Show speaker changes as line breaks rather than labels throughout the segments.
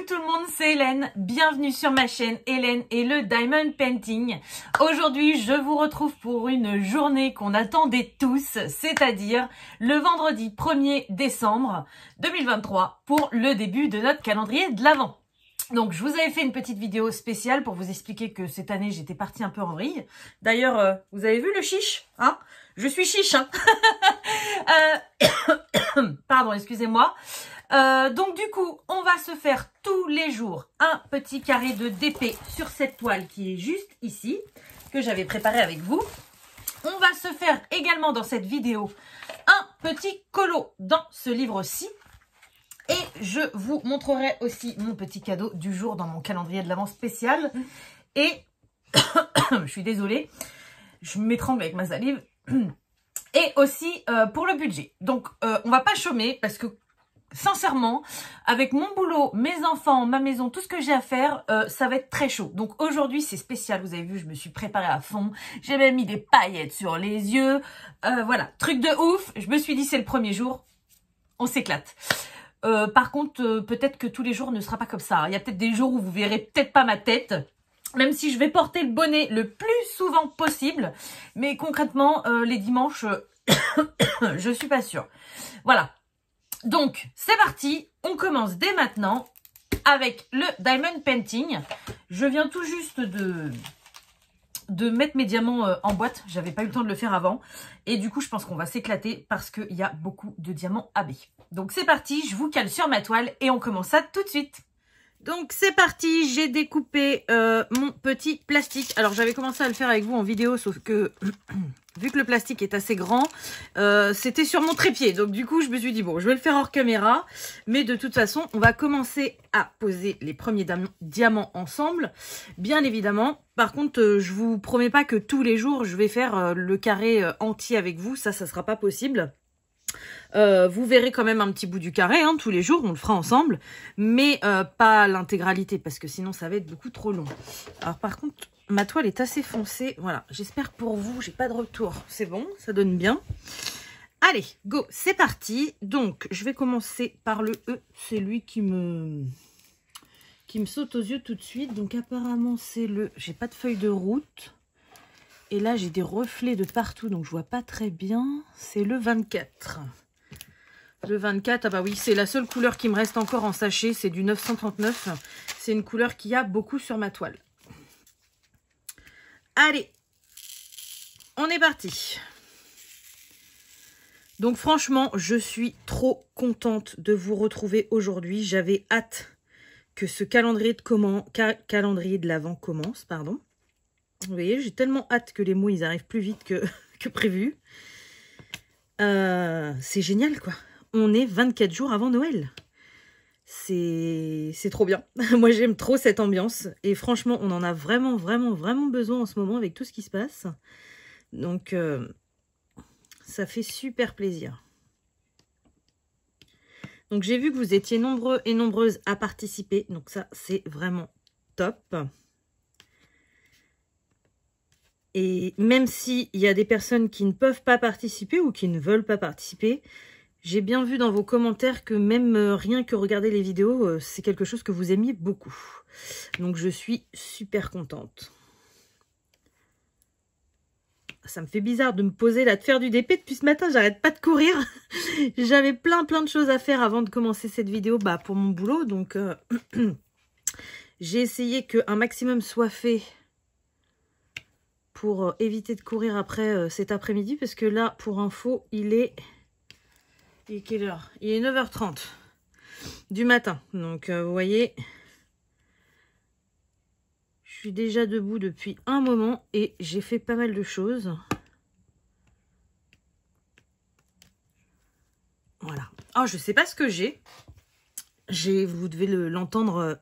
tout le monde, c'est Hélène. Bienvenue sur ma chaîne Hélène et le Diamond Painting. Aujourd'hui, je vous retrouve pour une journée qu'on attendait tous, c'est-à-dire le vendredi 1er décembre 2023 pour le début de notre calendrier de l'Avent. Donc, je vous avais fait une petite vidéo spéciale pour vous expliquer que cette année, j'étais partie un peu en vrille. D'ailleurs, vous avez vu le chiche, hein? Je suis chiche, hein. Pardon, excusez-moi. Donc du coup, on va se faire tous les jours un petit carré de DP sur cette toile qui est juste ici, que j'avais préparé avec vous. On va se faire également dans cette vidéo un petit colo dans ce livre-ci. Et je vous montrerai aussi mon petit cadeau du jour dans mon calendrier de l'Avent spécial. Et je suis désolée, je m'étrangle avec ma salive. Et aussi pour le budget. Donc on va pas chômer parce que sincèrement, avec mon boulot, mes enfants, ma maison, tout ce que j'ai à faire, ça va être très chaud. Donc aujourd'hui, c'est spécial. Vous avez vu, je me suis préparée à fond. J'ai même mis des paillettes sur les yeux. Voilà, truc de ouf. Je me suis dit, c'est le premier jour. On s'éclate. Par contre, peut-être que tous les jours ne sera pas comme ça. Il y a peut-être des jours où vous verrez peut-être pas ma tête. Même si je vais porter le bonnet le plus souvent possible. Mais concrètement, les dimanches, je suis pas sûre. Voilà. Donc, c'est parti. On commence dès maintenant avec le Diamond Painting. Je viens tout juste de mettre mes diamants en boîte. J'avais pas eu le temps de le faire avant. Et du coup, je pense qu'on va s'éclater parce qu'il y a beaucoup de diamants AB. Donc, c'est parti. Je vous cale sur ma toile et on commence ça tout de suite. Donc c'est parti, j'ai découpé mon petit plastique. Alors j'avais commencé à le faire avec vous en vidéo, sauf que vu que le plastique est assez grand, c'était sur mon trépied. Donc du coup je me suis dit bon, je vais le faire hors caméra. Mais de toute façon, on va commencer à poser les premiers diamants ensemble, bien évidemment. Par contre, je vous promets pas que tous les jours je vais faire le carré entier avec vous. Ça sera pas possible. Vous verrez quand même un petit bout du carré, hein, tous les jours, on le fera ensemble, mais pas l'intégralité, parce que sinon ça va être beaucoup trop long. Alors par contre, ma toile est assez foncée, voilà, j'espère pour vous, j'ai pas de retour, c'est bon, ça donne bien. Allez, go, c'est parti. Donc, je vais commencer par le E, c'est lui qui me saute aux yeux tout de suite, donc apparemment c'est le, j'ai pas de feuille de route, et là j'ai des reflets de partout, donc je vois pas très bien, c'est le 24. Le 24, ah bah oui, c'est la seule couleur qui me reste encore en sachet, c'est du 939. C'est une couleur qui a beaucoup sur ma toile. Allez, on est parti. Donc franchement, je suis trop contente de vous retrouver aujourd'hui. J'avais hâte que ce calendrier de l'Avent commence, pardon. Vous voyez, j'ai tellement hâte que les mots ils arrivent plus vite que prévu. C'est génial quoi. On est 24 jours avant Noël. C'est trop bien. Moi, j'aime trop cette ambiance. Et franchement, on en a vraiment, vraiment, vraiment besoin en ce moment avec tout ce qui se passe. Donc, ça fait super plaisir. Donc, j'ai vu que vous étiez nombreux et nombreuses à participer. Donc, ça, c'est vraiment top. Et même s'il y a des personnes qui ne peuvent pas participer ou qui ne veulent pas participer, j'ai bien vu dans vos commentaires que même rien que regarder les vidéos, c'est quelque chose que vous aimiez beaucoup. Donc je suis super contente. Ça me fait bizarre de me poser là, de faire du DP depuis ce matin, j'arrête pas de courir. J'avais plein de choses à faire avant de commencer cette vidéo pour mon boulot. Donc j'ai essayé qu'un maximum soit fait pour éviter de courir après cet après-midi. Parce que là, pour info, il est quelle heure? Il est 9h30 du matin. Donc, vous voyez, je suis déjà debout depuis un moment et j'ai fait pas mal de choses. Voilà. Oh, je sais pas ce que j'ai. Vous devez l'entendre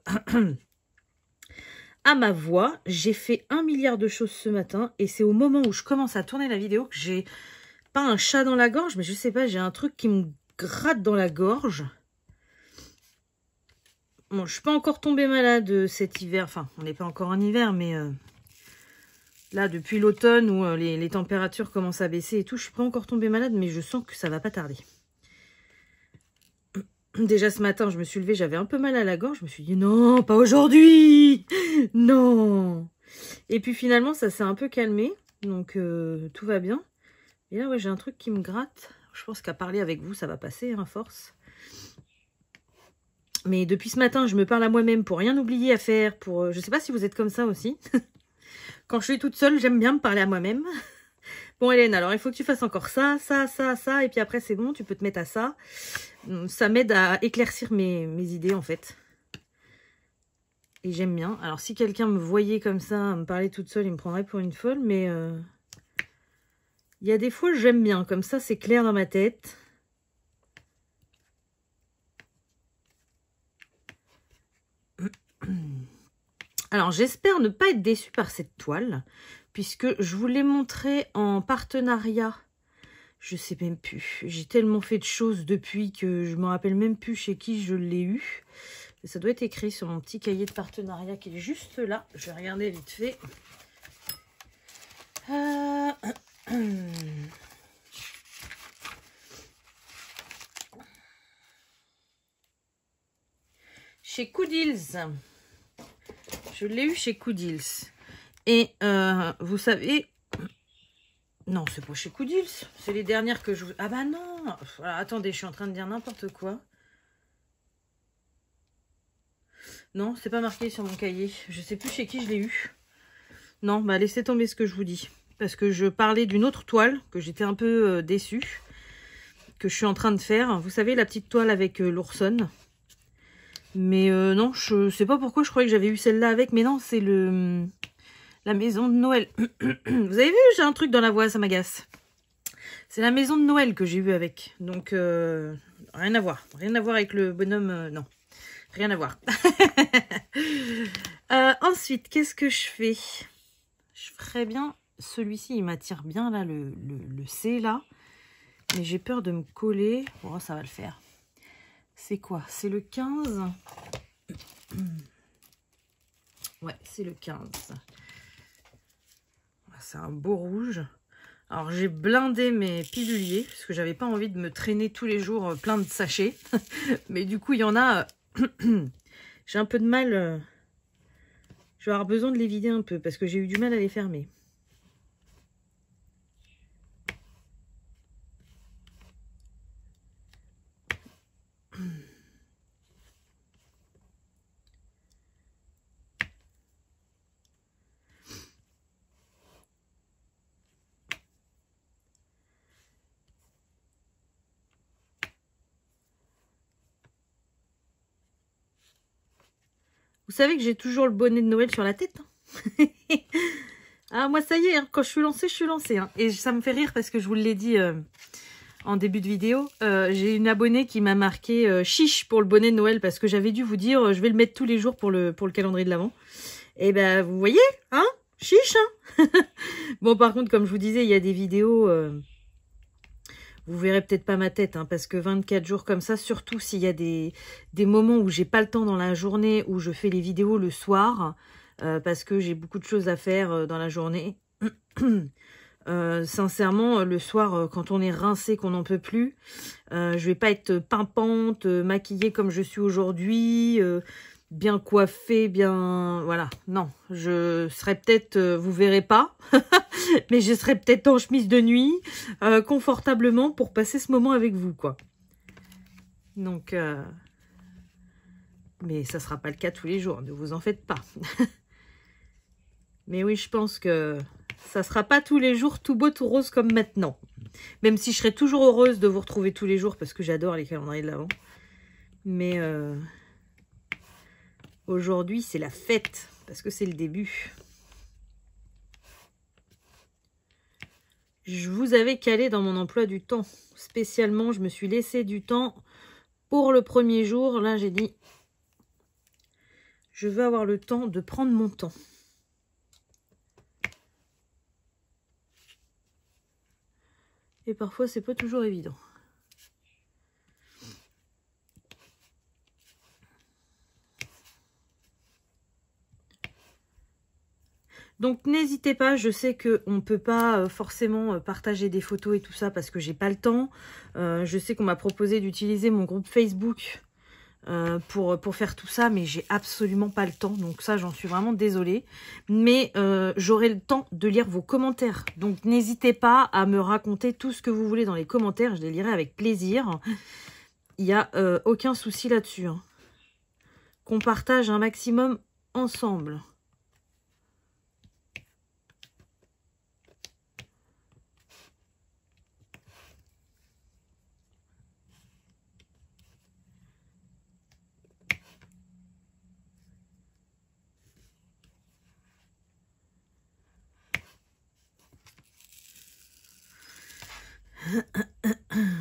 à ma voix. J'ai fait 1 milliard de choses ce matin et c'est au moment où je commence à tourner la vidéo que j'ai... pas un chat dans la gorge, mais je sais pas, j'ai un truc qui me gratte dans la gorge. Bon, je suis pas encore tombée malade cet hiver. Enfin, on n'est pas encore en hiver, mais là, depuis l'automne où les températures commencent à baisser et tout, je suis pas encore tombée malade, mais je sens que ça va pas tarder.
Déjà ce matin, je me suis levée, j'avais un peu mal à la gorge. Je me suis dit non, pas aujourd'hui. Non. Et puis finalement, ça s'est un peu calmé. Donc tout va bien. Et là, ouais, j'ai un truc qui me gratte. Je pense qu'à parler avec vous, ça va passer, hein, à force. Mais depuis ce matin, je me parle à moi-même pour rien oublier à faire. Je sais pas si vous êtes comme ça aussi. Quand je suis toute seule, j'aime bien me parler à moi-même. Bon, Hélène, alors il faut que tu fasses encore ça, ça, ça, ça. Et puis après, c'est bon, tu peux te mettre à ça. Ça m'aide à éclaircir mes idées, en fait. Et j'aime bien. Alors, si quelqu'un me voyait comme ça, me parler toute seule, il me prendrait pour une folle. Mais il y a des fois, j'aime bien. Comme ça, c'est clair dans ma tête. Alors, j'espère ne pas être déçue par cette toile, puisque je vous l'ai montrée en partenariat. Je sais même plus. J'ai tellement fait de choses depuis que je me rappelle même plus chez qui je l'ai eu. Et ça doit être écrit sur mon petit cahier de partenariat qui est juste là. Je vais regarder vite fait. Chez Coodils. Je l'ai eu chez Coodils. Et vous savez... Non, c'est pas chez Coodils. C'est les dernières que je vous... Ah bah non. Voilà, attendez, je suis en train de dire n'importe quoi. Non, c'est pas marqué sur mon cahier. Je sais plus chez qui je l'ai eu. Non, bah laissez tomber ce que je vous dis. Parce que je parlais d'une autre toile que j'étais un peu déçue. Que je suis en train de faire. Vous savez, la petite toile avec l'oursonne. Mais non, je sais pas pourquoi je croyais que j'avais eu celle-là avec. Mais non, c'est la maison de Noël. Vous avez vu, j'ai un truc dans la voix, ça m'agace. C'est la maison de Noël que j'ai eu avec. Donc, rien à voir. Rien à voir avec le bonhomme, non. Rien à voir. Ensuite, qu'est-ce que je fais? Je ferais bien... Celui-ci, il m'attire bien, là, le C, là. Mais j'ai peur de me coller. Bon, ça va le faire. C'est quoi? C'est le 15. Ouais, c'est le 15. C'est un beau rouge. Alors, j'ai blindé mes piluliers, parce que j'avais pas envie de me traîner tous les jours plein de sachets. Mais du coup, il y en a... j'ai un peu de mal... je vais avoir besoin de les vider un peu, parce que j'ai eu du mal à les fermer. Vous savez que j'ai toujours le bonnet de Noël sur la tête, hein. Ah, moi, ça y est, hein, quand je suis lancée, je suis lancée. Hein. Et ça me fait rire parce que je vous l'ai dit en début de vidéo. J'ai une abonnée qui m'a marqué chiche pour le bonnet de Noël parce que j'avais dû vous dire je vais le mettre tous les jours pour le calendrier de l'Avent. Et ben, vous voyez, hein, chiche, hein. Bon, par contre, comme je vous disais, il y a des vidéos... vous verrez peut-être pas ma tête, hein, parce que 24 jours comme ça, surtout s'il y a des moments où j'ai pas le temps dans la journée, où je fais les vidéos le soir, parce que j'ai beaucoup de choses à faire dans la journée. Sincèrement, le soir, quand on est rincé, qu'on n'en peut plus, je vais pas être pimpante, maquillée comme je suis aujourd'hui, bien coiffée, bien... Voilà, non, je serai peut-être, vous verrez pas, mais je serai peut-être en chemise de nuit, confortablement, pour passer ce moment avec vous, quoi. Donc, mais ça sera pas le cas tous les jours, ne vous en faites pas. Mais oui, je pense que ça sera pas tous les jours tout beau, tout rose comme maintenant. Même si je serai toujours heureuse de vous retrouver tous les jours, parce que j'adore les calendriers de l'Avent. Mais... aujourd'hui, c'est la fête, parce que c'est le début. Je vous avais calé dans mon emploi du temps. Spécialement, je me suis laissé du temps pour le premier jour. Là, j'ai dit, je veux avoir le temps de prendre mon temps. Et parfois, c'est pas toujours évident. Donc n'hésitez pas, je sais qu'on ne peut pas forcément partager des photos et tout ça parce que j'ai pas le temps. Je sais qu'on m'a proposé d'utiliser mon groupe Facebook pour faire tout ça, mais j'ai absolument pas le temps. Donc ça, j'en suis vraiment désolée. Mais j'aurai le temps de lire vos commentaires. Donc n'hésitez pas à me raconter tout ce que vous voulez dans les commentaires. Je les lirai avec plaisir. Il n'y a aucun souci là-dessus. Hein. Qu'on partage un maximum ensemble.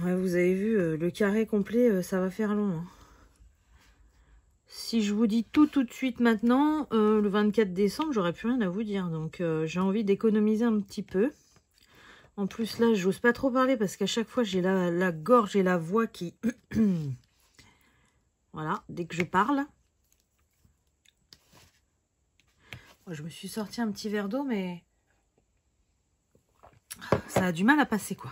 Ouais, vous avez vu, le carré complet, ça va faire long. Hein. Si je vous dis tout de suite maintenant, le 24 décembre, j'aurais plus rien à vous dire. Donc, j'ai envie d'économiser un petit peu. En plus, là, j'ose pas trop parler parce qu'à chaque fois, j'ai la gorge et la voix qui... Voilà, dès que je parle. Je me suis sorti un petit verre d'eau, mais... ça a du mal à passer, quoi.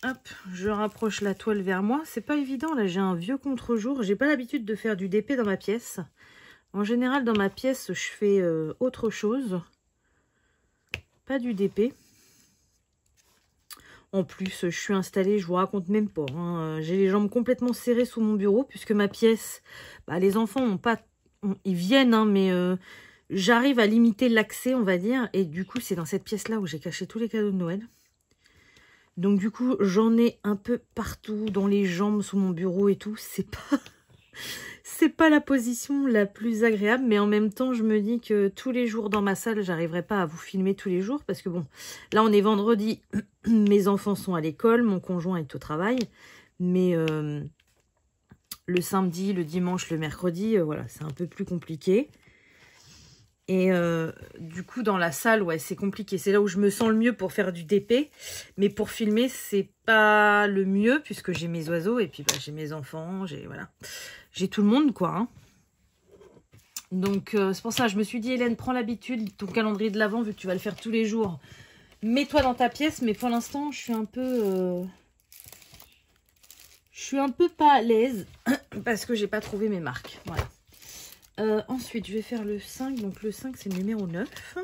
Hop, je rapproche la toile vers moi. C'est pas évident, là, j'ai un vieux contre-jour. J'ai pas l'habitude de faire du DP dans ma pièce. En général, dans ma pièce, je fais autre chose. Pas du DP. En plus, je suis installée, je vous raconte même pas. Hein. J'ai les jambes complètement serrées sous mon bureau, puisque ma pièce, bah, les enfants ont pas... Ils viennent, hein, mais j'arrive à limiter l'accès, on va dire. Et du coup, c'est dans cette pièce-là où j'ai caché tous les cadeaux de Noël. Donc du coup, j'en ai un peu partout, dans les jambes, sous mon bureau et tout. C'est pas la position la plus agréable, mais en même temps, je me dis que tous les jours dans ma salle, j'arriverai pas à vous filmer tous les jours. Parce que bon, là on est vendredi, mes enfants sont à l'école, mon conjoint est au travail. Mais le samedi, le dimanche, le mercredi, voilà, c'est un peu plus compliqué. Et du coup, dans la salle, ouais, c'est compliqué. C'est là où je me sens le mieux pour faire du DP. Mais pour filmer, c'est pas le mieux, puisque j'ai mes oiseaux, et puis bah, j'ai mes enfants, voilà. J'ai tout le monde, quoi. Hein. Donc, c'est pour ça, je me suis dit, Hélène, prends l'habitude, ton calendrier de l'Avent, vu que tu vas le faire tous les jours. Mets-toi dans ta pièce, mais pour l'instant, je suis un peu... je suis un peu pas à l'aise, parce que j'ai pas trouvé mes marques. Voilà. Ensuite, je vais faire le 5. Donc, le 5, c'est le numéro 9.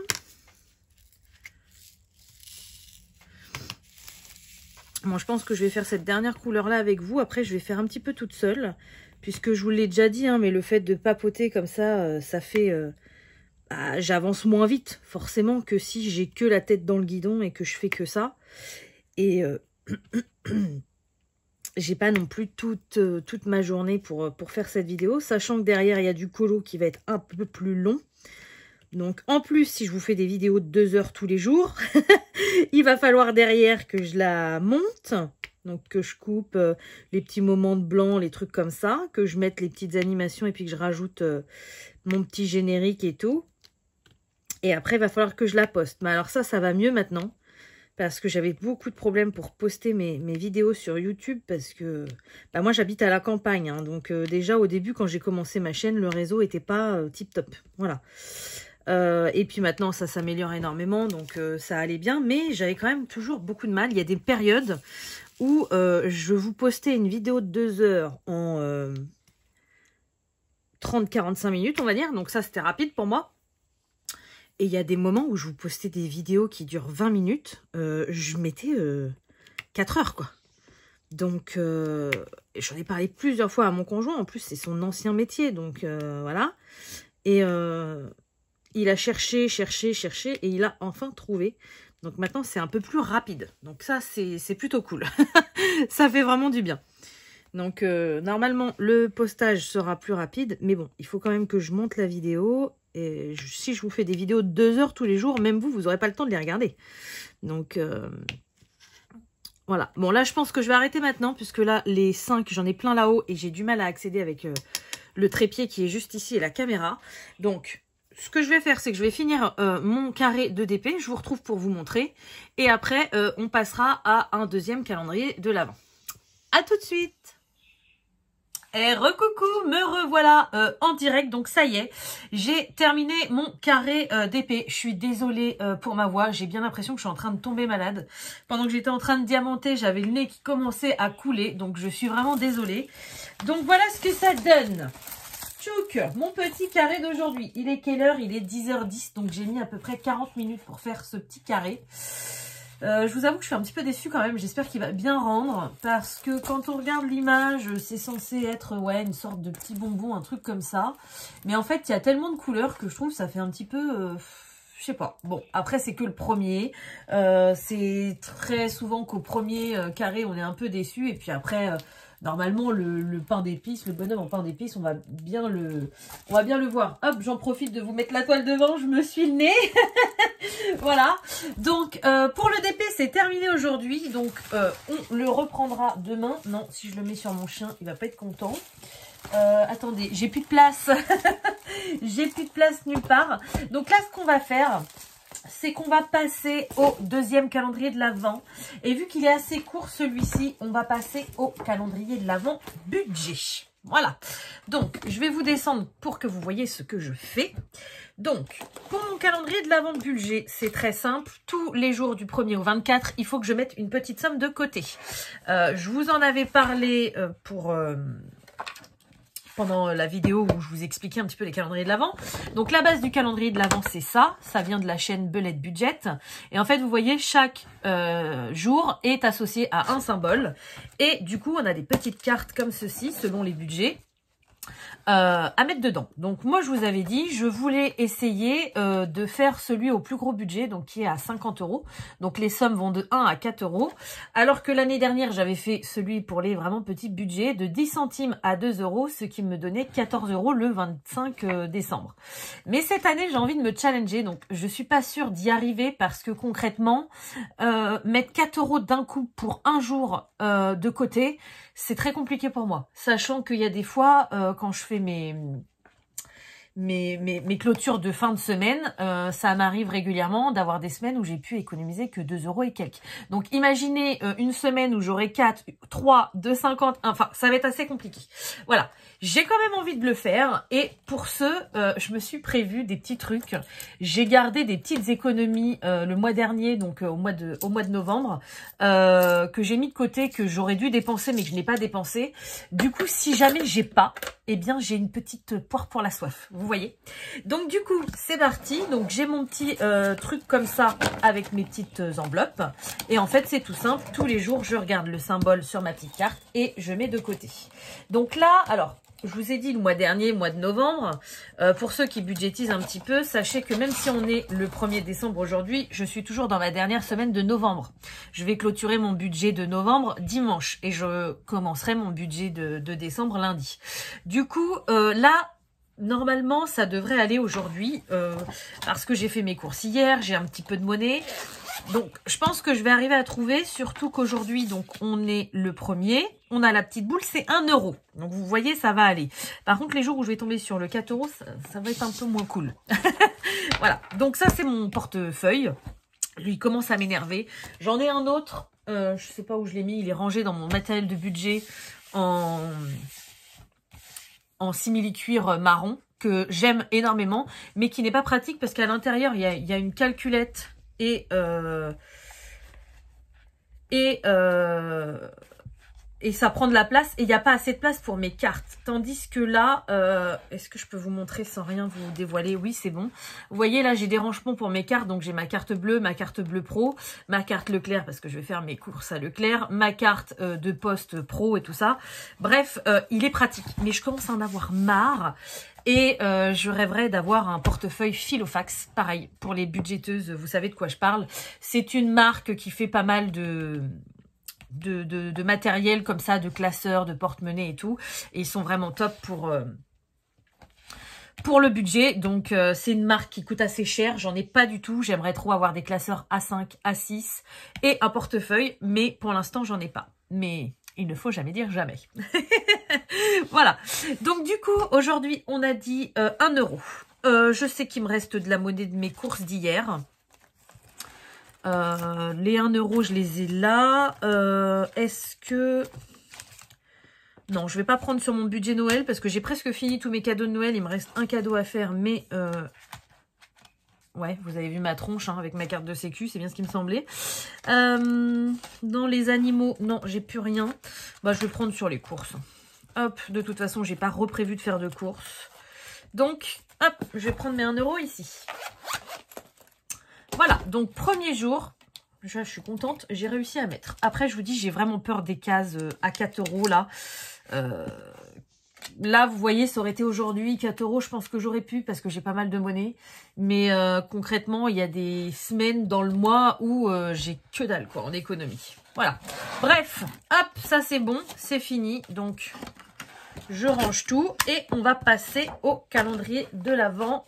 Bon, je pense que je vais faire cette dernière couleur-là avec vous. Après, je vais faire un petit peu toute seule. Puisque je vous l'ai déjà dit, hein, mais le fait de papoter comme ça, ça fait... bah, j'avance moins vite, forcément, que si j'ai que la tête dans le guidon et que je fais que ça. Et... j'ai pas non plus toute ma journée pour faire cette vidéo, sachant que derrière, il y a du colo qui va être un peu plus long. Donc, en plus, si je vous fais des vidéos de 2 heures tous les jours, il va falloir derrière que je la monte. Donc, que je coupe les petits moments de blanc, les trucs comme ça. Que je mette les petites animations et puis que je rajoute mon petit générique et tout. Et après, il va falloir que je la poste. Mais alors ça va mieux maintenant. Parce que j'avais beaucoup de problèmes pour poster mes vidéos sur YouTube. Parce que bah moi, j'habite à la campagne. Hein, donc déjà, au début, quand j'ai commencé ma chaîne, le réseau n'était pas tip-top. Voilà. Et puis maintenant, ça s'améliore énormément. Donc ça allait bien. Mais j'avais quand même toujours beaucoup de mal. Il y a des périodes où je vous postais une vidéo de 2 heures en 30-45 minutes, on va dire. Donc ça, c'était rapide pour moi. Et il y a des moments où je vous postais des vidéos qui durent 20 minutes. Je mettais 4 heures, quoi. Donc, j'en ai parlé plusieurs fois à mon conjoint. En plus, c'est son ancien métier. Donc, voilà. Et il a cherché, et il a enfin trouvé. Donc, maintenant, c'est un peu plus rapide. Donc, ça, c'est plutôt cool. Ça fait vraiment du bien. Donc, normalement, le postage sera plus rapide. Mais bon, il faut quand même que je monte la vidéo. Et si je vous fais des vidéos de 2 heures tous les jours, même vous n'aurez pas le temps de les regarder. Donc, voilà. Bon, là, je pense que je vais arrêter maintenant, puisque là, les 5, j'en ai plein là-haut et j'ai du mal à accéder avec le trépied qui est juste ici et la caméra. Donc, ce que je vais faire, c'est que je vais finir mon carré de DP. Je vous retrouve pour vous montrer. Et après, on passera à un deuxième calendrier de l'Avent. À tout de suite!
Et recoucou, me revoilà en direct. Donc ça y est, j'ai terminé mon carré d'épée. Je suis désolée pour ma voix, j'ai bien l'impression que je suis en train de tomber malade. Pendant que j'étais en train de diamanter, j'avais le nez qui commençait à couler, donc je suis vraiment désolée. Donc voilà ce que ça donne. Tchouk, mon petit carré d'aujourd'hui. Il est quelle heure? Il est 10h10, donc j'ai mis à peu près 40 minutes pour faire ce petit carré. Je vous avoue que je suis un petit peu déçue quand même. J'espère qu'il va bien rendre. Parce que quand on regarde l'image, c'est censé être ouais, une sorte de petit bonbon, un truc comme ça. Mais en fait, il y a tellement de couleurs que je trouve que ça fait un petit peu... je sais pas. Bon, après, c'est que le premier. C'est très souvent qu'au premier carré, on est un peu déçu. Et puis après... normalement, le pain d'épices, le bonhomme en pain d'épices, on va bien le voir. Hop, j'en profite de vous mettre la toile devant, je me suis le nez. Voilà. Donc, pour le DP, c'est terminé aujourd'hui. Donc, on le reprendra demain. Non, si je le mets sur mon chien, il va pas être content. Attendez, j'ai plus de place. J'ai plus de place nulle part. Donc là, ce qu'on va faire... c'est qu'on va passer au deuxième calendrier de l'Avent. Et vu qu'il est assez court celui-ci, on va passer au calendrier de l'Avent budget. Voilà. Donc, je vais vous descendre pour que vous voyez ce que je fais. Donc, pour mon calendrier de l'Avent budget, c'est très simple. Tous les jours du 1er au 24, il faut que je mette une petite somme de côté. Je vous en avais parlé pendant la vidéo où je vous expliquais un petit peu les calendriers de l'Avent. Donc la base du calendrier de l'Avent, c'est ça. Ça vient de la chaîne Belette Budget. Et en fait, vous voyez, chaque jour est associé à un symbole. Et du coup, on a des petites cartes comme ceci, selon les budgets. À mettre dedans. Donc moi je vous avais dit, je voulais essayer de faire celui au plus gros budget, donc qui est à 50 €. Donc les sommes vont de 1 à 4 €. Alors que l'année dernière j'avais fait celui pour les vraiment petits budgets de 10 centimes à 2 €, ce qui me donnait 14 € le 25 décembre. Mais cette année j'ai envie de me challenger, donc je suis pas sûre d'y arriver parce que concrètement mettre 4 € d'un coup pour un jour de côté, c'est très compliqué pour moi, sachant qu'il y a des fois, quand je fais mes clôtures de fin de semaine, ça m'arrive régulièrement d'avoir des semaines où j'ai pu économiser que 2 € et quelques. Donc imaginez une semaine où j'aurai 4, 3, 2,50, enfin ça va être assez compliqué. Voilà, j'ai quand même envie de le faire et pour ce, je me suis prévu des petits trucs. J'ai gardé des petites économies le mois dernier, donc au mois de novembre, que j'ai mis de côté, que j'aurais dû dépenser mais que je n'ai pas dépensé. Du coup, si jamais j'ai pas, eh bien j'ai une petite poire pour la soif. Vous voyez. Donc du coup, c'est parti. Donc j'ai mon petit truc comme ça avec mes petites enveloppes. Et en fait, c'est tout simple. Tous les jours, je regarde le symbole sur ma petite carte et je mets de côté. Donc là, alors... je vous ai dit le mois dernier, mois de novembre, pour ceux qui budgétisent un petit peu, sachez que même si on est le 1er décembre aujourd'hui, je suis toujours dans ma dernière semaine de novembre. Je vais clôturer mon budget de novembre dimanche et je commencerai mon budget de décembre lundi. Du coup, là... normalement, ça devrait aller aujourd'hui parce que j'ai fait mes courses hier, j'ai un petit peu de monnaie. Donc, je pense que je vais arriver à trouver, surtout qu'aujourd'hui, donc on est le 1er. On a la petite boule, c'est 1 €. Donc, vous voyez, ça va aller. Par contre, les jours où je vais tomber sur le 4 €, ça va être un peu moins cool. Voilà. Donc, ça, c'est mon portefeuille. Lui, il commence à m'énerver. J'en ai un autre. Je sais pas où je l'ai mis. Il est rangé dans mon matériel de budget en simili-cuir marron que j'aime énormément, mais qui n'est pas pratique parce qu'à l'intérieur, il y a une calculette et ça prend de la place et il n'y a pas assez de place pour mes cartes. Tandis que là, est-ce que je peux vous montrer sans rien vous dévoiler? Oui, c'est bon. Vous voyez, là, j'ai des rangements pour mes cartes. Donc, j'ai ma carte bleue Pro, ma carte Leclerc parce que je vais faire mes courses à Leclerc, ma carte de poste pro et tout ça. Bref, il est pratique. Mais je commence à en avoir marre. Et je rêverais d'avoir un portefeuille Filofax. Pareil, pour les budgéteuses, vous savez de quoi je parle. C'est une marque qui fait pas mal de matériel comme ça, de classeurs, de porte-monnaie et tout. Et ils sont vraiment top pour le budget. Donc, c'est une marque qui coûte assez cher. J'en ai pas du tout. J'aimerais trop avoir des classeurs A5, A6 et un portefeuille. Mais pour l'instant, j'en ai pas. Mais il ne faut jamais dire jamais. Voilà. Donc, du coup, aujourd'hui, on a dit 1 €. Je sais qu'il me reste de la monnaie de mes courses d'hier. Les 1 €, je les ai là. Est-ce que... Non, je vais pas prendre sur mon budget Noël parce que j'ai presque fini tous mes cadeaux de Noël. Il me reste un cadeau à faire, mais... Ouais, vous avez vu ma tronche hein, avec ma carte de sécu, c'est bien ce qui me semblait. Dans les animaux, non, j'ai plus rien. Bah, je vais prendre sur les courses. Hop, de toute façon, j'ai pas reprévu de faire de courses. Donc, hop, je vais prendre mes 1 € ici. Voilà, donc premier jour... Je suis contente, j'ai réussi à mettre. Après, je vous dis, j'ai vraiment peur des cases à 4 € là. Là, vous voyez, ça aurait été aujourd'hui 4 €. Je pense que j'aurais pu parce que j'ai pas mal de monnaie. Mais concrètement, il y a des semaines dans le mois où j'ai que dalle quoi en économie. Voilà. Bref, hop, ça c'est bon, c'est fini. Donc, je range tout et on va passer au calendrier de l'Avent.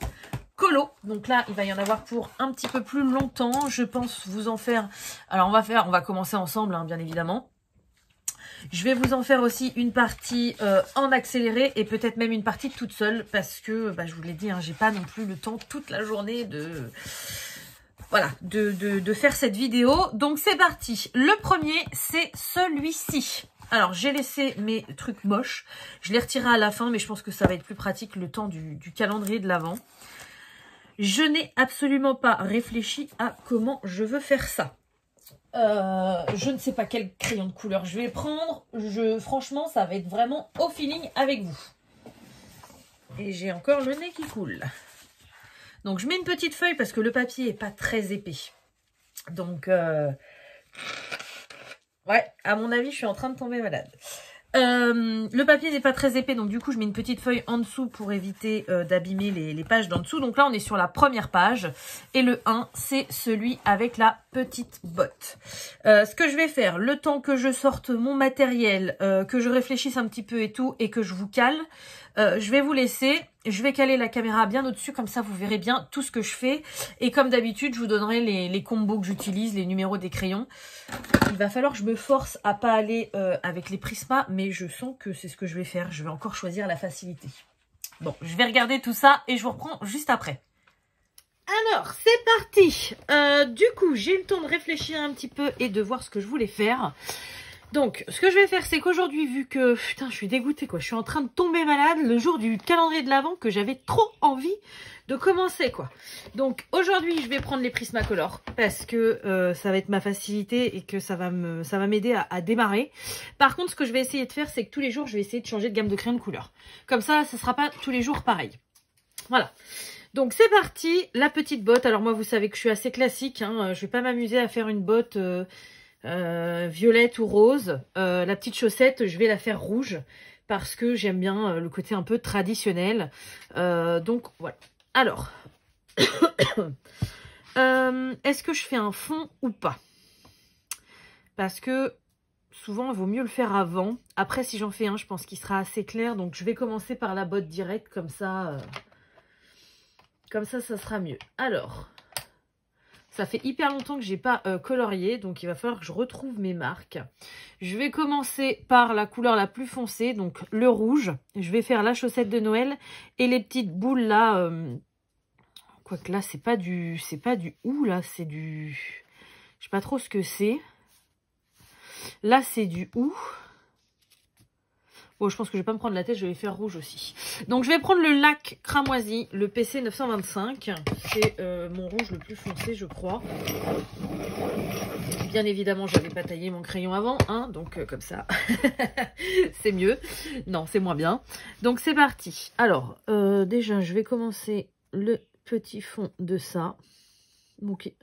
Colo. Donc là, il va y en avoir pour un petit peu plus longtemps. Je pense vous en faire... Alors, on va commencer ensemble, hein, bien évidemment. Je vais vous en faire aussi une partie en accéléré et peut-être même une partie toute seule parce que, bah, je vous l'ai dit, hein, j'ai pas non plus le temps toute la journée de... Voilà, de faire cette vidéo. Donc, c'est parti. Le premier, c'est celui-ci. Alors, j'ai laissé mes trucs moches. Je les retirerai à la fin, mais je pense que ça va être plus pratique le temps du calendrier de l'Avent. Je n'ai absolument pas réfléchi à comment je veux faire ça. Je ne sais pas quel crayon de couleur je vais prendre. Franchement, ça va être vraiment au feeling avec vous. Et j'ai encore le nez qui coule. Donc, je mets une petite feuille parce que le papier n'est pas très épais. Donc, ouais, à mon avis, je suis en train de tomber malade. Le papier n'est pas très épais, donc du coup je mets une petite feuille en dessous pour éviter d'abîmer les pages d'en dessous. Donc là on est sur la première page et le 1 c'est celui avec la petite botte. Ce que je vais faire, le temps que je sorte mon matériel, que je réfléchisse un petit peu et tout et que je vous cale, je vais vous laisser. Je vais caler la caméra bien au-dessus, comme ça vous verrez bien tout ce que je fais. Et comme d'habitude, je vous donnerai les combos que j'utilise, les numéros des crayons. Il va falloir que je me force à pas aller avec les Prisma, mais je sens que c'est ce que je vais faire. Je vais encore choisir la facilité. Bon, je vais regarder tout ça et je vous reprends juste après. Alors, c'est parti. Du coup, j'ai eu le temps de réfléchir un petit peu et de voir ce que je voulais faire. Donc, ce que je vais faire, c'est qu'aujourd'hui, vu que, putain, je suis dégoûtée, quoi. Je suis en train de tomber malade le jour du calendrier de l'Avent que j'avais trop envie de commencer, quoi. Donc, aujourd'hui, je vais prendre les Prismacolor parce que ça va être ma facilité et que ça va m'aider à démarrer. Par contre, ce que je vais essayer de faire, c'est que tous les jours, je vais essayer de changer de gamme de crayons de couleur. Comme ça ne sera pas tous les jours pareil. Voilà. Donc, c'est parti. La petite botte. Alors, moi, vous savez que je suis assez classique, hein. Je vais pas m'amuser à faire une botte... violette ou rose. La petite chaussette, je vais la faire rouge parce que j'aime bien le côté un peu traditionnel. Donc voilà. Alors, est-ce que je fais un fond ou pas? Parce que souvent, il vaut mieux le faire avant. Après, si j'en fais un, je pense qu'il sera assez clair. Donc, je vais commencer par la botte directe. Comme ça, ça sera mieux. Alors... Ça fait hyper longtemps que j'ai pas colorié, donc il va falloir que je retrouve mes marques. Je vais commencer par la couleur la plus foncée, donc le rouge. Je vais faire la chaussette de Noël et les petites boules là. Quoique là, c'est pas du hou, là, c'est du... Je sais pas trop ce que c'est. Là, c'est du hou. Bon, je pense que je vais pas me prendre la tête, je vais faire rouge aussi. Donc, je vais prendre le lac cramoisi, le PC 925. C'est mon rouge le plus foncé, je crois. Bien évidemment, j'avais pas taillé mon crayon avant, hein, donc comme ça, c'est mieux. Non, c'est moins bien. Donc, c'est parti. Alors, déjà, je vais commencer le petit fond de ça. Donc,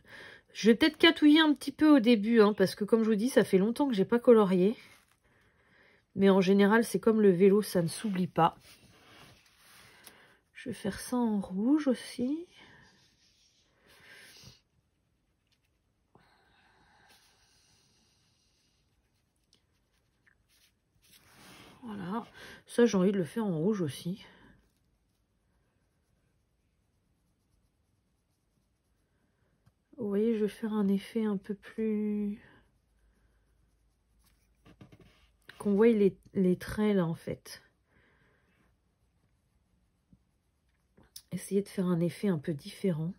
je vais peut-être catouiller un petit peu au début, hein, parce que comme je vous dis, ça fait longtemps que j'ai pas colorié. Mais en général, c'est comme le vélo, ça ne s'oublie pas. Je vais faire ça en rouge aussi. Voilà. Ça, j'ai envie de le faire en rouge aussi. Vous voyez, je vais faire un effet un peu plus... Qu'on voit les traits là en fait. Essayer de faire un effet un peu différent.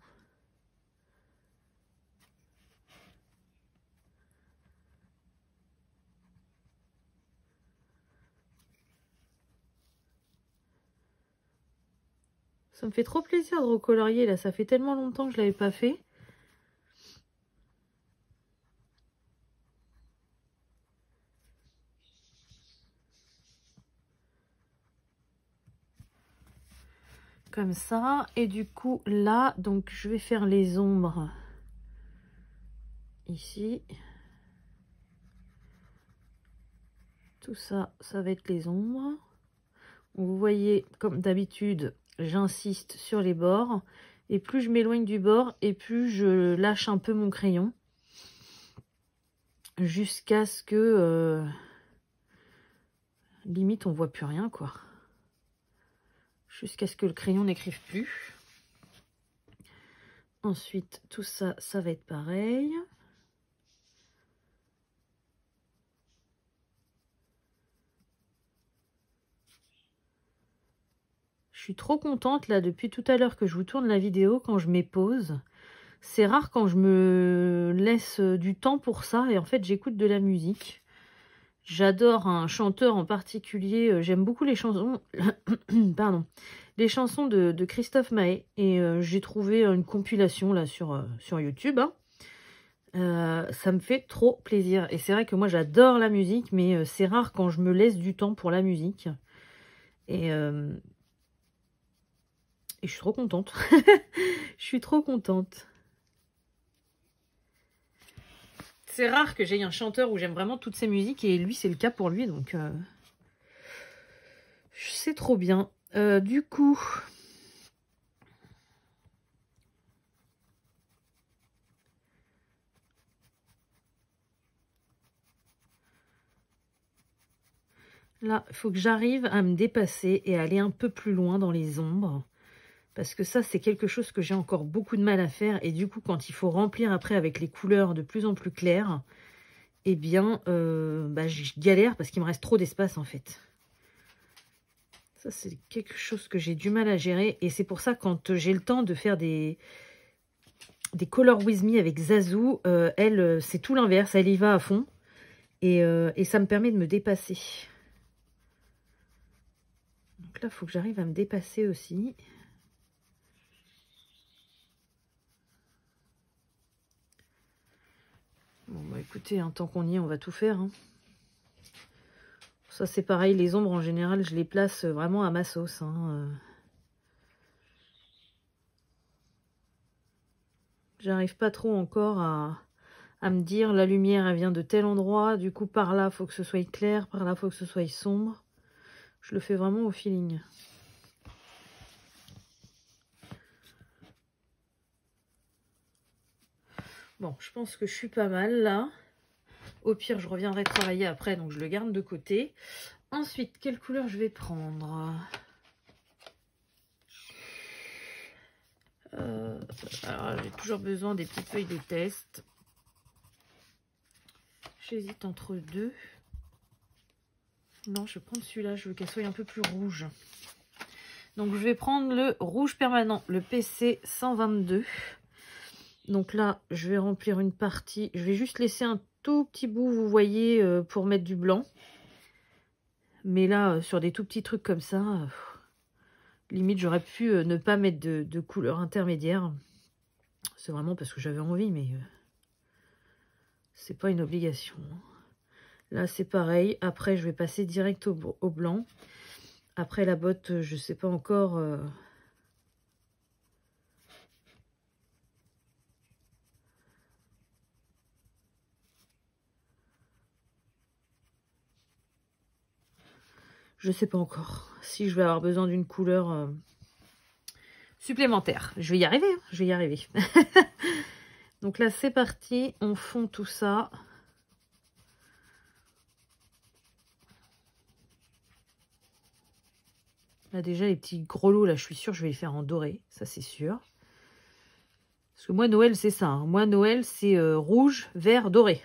Ça me fait trop plaisir de recolorier là, ça fait tellement longtemps que je l'avais pas fait. Comme ça, et du coup là, donc je vais faire les ombres ici. Tout ça, ça va être les ombres. Vous voyez, comme d'habitude, j'insiste sur les bords. Et plus je m'éloigne du bord, et plus je lâche un peu mon crayon. Jusqu'à ce que... limite, on voit plus rien, quoi. Jusqu'à ce que le crayon n'écrive plus. Ensuite, tout ça, ça va être pareil. Je suis trop contente, là, depuis tout à l'heure que je vous tourne la vidéo, quand je m'épose. C'est rare quand je me laisse du temps pour ça, et en fait, j'écoute de la musique. J'adore un chanteur en particulier, j'aime beaucoup les chansons, pardon, les chansons de Christophe Maé, et j'ai trouvé une compilation là sur YouTube. Hein. Ça me fait trop plaisir, et c'est vrai que moi j'adore la musique, mais c'est rare quand je me laisse du temps pour la musique, et je suis trop contente. Je suis trop contente. C'est rare que j'aie un chanteur où j'aime vraiment toutes ses musiques, et lui c'est le cas pour lui, donc c'est trop bien. Du coup, là il faut que j'arrive à me dépasser et aller un peu plus loin dans les ombres, parce que ça c'est quelque chose que j'ai encore beaucoup de mal à faire, et du coup quand il faut remplir après avec les couleurs de plus en plus claires, eh bien je galère parce qu'il me reste trop d'espace en fait. Ça c'est quelque chose que j'ai du mal à gérer, et c'est pour ça quand j'ai le temps de faire des Color With Me avec Zazou, elle c'est tout l'inverse, elle y va à fond, et ça me permet de me dépasser. Donc là il faut que j'arrive à me dépasser aussi. Bon bah écoutez, hein, tant qu'on y est, on va tout faire. Hein. Ça c'est pareil, les ombres en général, je les place vraiment à ma sauce. Hein. J'arrive pas trop encore à me dire la lumière elle vient de tel endroit, du coup par là faut que ce soit clair, par là faut que ce soit sombre. Je le fais vraiment au feeling. Bon, je pense que je suis pas mal là. Au pire, je reviendrai travailler après, donc je le garde de côté. Ensuite, quelle couleur je vais prendre? Alors, j'ai toujours besoin des petites feuilles de test. J'hésite entre deux. Non, je vais prendre celui-là, je veux qu'elle soit un peu plus rouge. Donc, je vais prendre le rouge permanent, le PC 122. Donc là, je vais remplir une partie. Je vais juste laisser un tout petit bout, vous voyez, pour mettre du blanc. Mais là, sur des tout petits trucs comme ça, limite, j'aurais pu ne pas mettre de couleur intermédiaire. C'est vraiment parce que j'avais envie, mais c'est pas une obligation. Là, c'est pareil. Après, je vais passer direct au blanc. Après, la botte, je sais pas encore... Je sais pas encore si je vais avoir besoin d'une couleur supplémentaire. Je vais y arriver, hein, je vais y arriver. Donc là, c'est parti. On fond tout ça. Là, déjà, les petits grelots, là, je suis sûre que je vais les faire en doré. Ça, c'est sûr. Parce que moi, Noël, c'est ça. Hein. Moi, Noël, c'est rouge, vert, doré.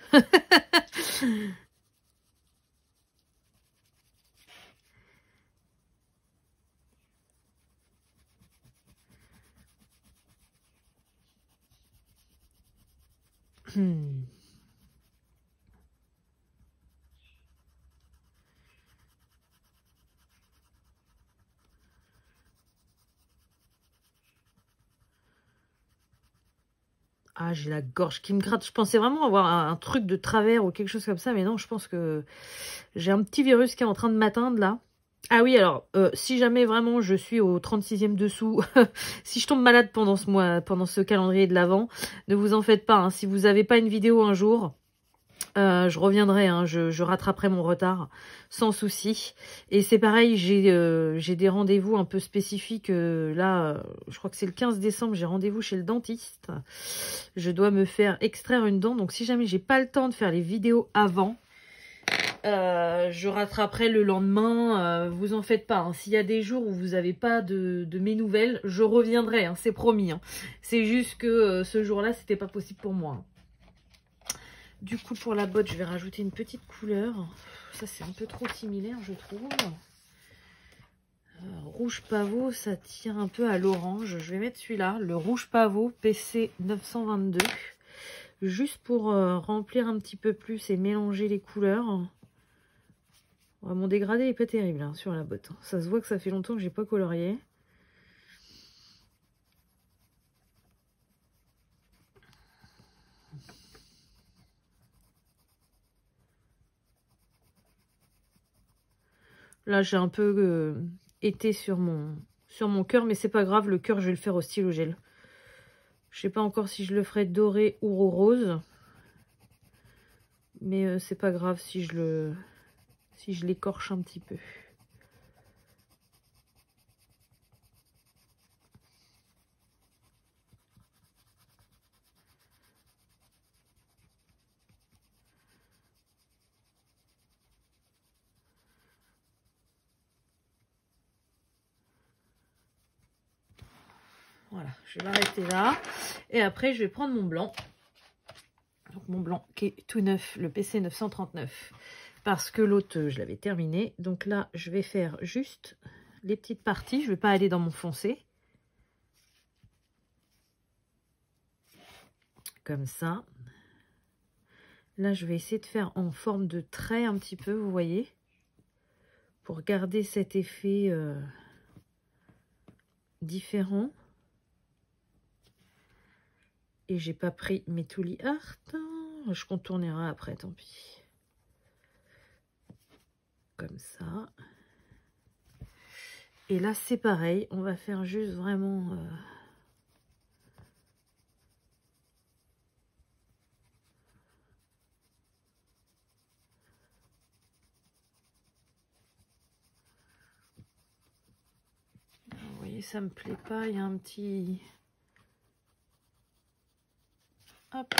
Ah, j'ai la gorge qui me gratte. Je pensais vraiment avoir un truc de travers ou quelque chose comme ça. Mais non, je pense que j'ai un petit virus qui est en train de m'atteindre là. Ah oui, alors, si jamais vraiment je suis au 36e dessous, si je tombe malade pendant ce mois, pendant ce calendrier de l'Avent, ne vous en faites pas. Hein. Si vous n'avez pas une vidéo un jour, je reviendrai, hein, je rattraperai mon retard sans souci. Et c'est pareil, j'ai des rendez-vous un peu spécifiques. Là, je crois que c'est le 15 décembre, j'ai rendez-vous chez le dentiste. Je dois me faire extraire une dent. Donc si jamais j'ai pas le temps de faire les vidéos avant, je rattraperai le lendemain. Vous en faites pas. Hein. S'il y a des jours où vous n'avez pas de mes nouvelles, je reviendrai, hein, c'est promis. Hein. C'est juste que ce jour-là, c'était pas possible pour moi. Hein. Du coup, pour la botte, je vais rajouter une petite couleur. Ça, c'est un peu trop similaire, je trouve. Rouge pavot, ça tire un peu à l'orange. Je vais mettre celui-là, le rouge pavot PC 922. Juste pour remplir un petit peu plus et mélanger les couleurs. Ouais, mon dégradé n'est pas terrible hein, sur la botte. Ça se voit que ça fait longtemps que j'ai pas colorié. Là, j'ai un peu été sur mon cœur, mais c'est pas grave. Le cœur, je vais le faire au stylo gel. Je sais pas encore si je le ferai doré ou rose. Mais c'est pas grave si je l'écorche un petit peu. Voilà, je vais m'arrêter là. Et après, je vais prendre mon blanc. Donc mon blanc qui est tout neuf, le PC 939. Parce que l'autre, je l'avais terminé. Donc là, je vais faire juste les petites parties. Je ne vais pas aller dans mon foncé. Comme ça. Là, je vais essayer de faire en forme de trait un petit peu, vous voyez. Pour garder cet effet différent. Et j'ai pas pris mes Tooly Art. Je contournerai après, tant pis. Comme ça. Et là, c'est pareil. On va faire juste vraiment... Vous voyez, ça me plaît pas. Il y a un petit... Hop.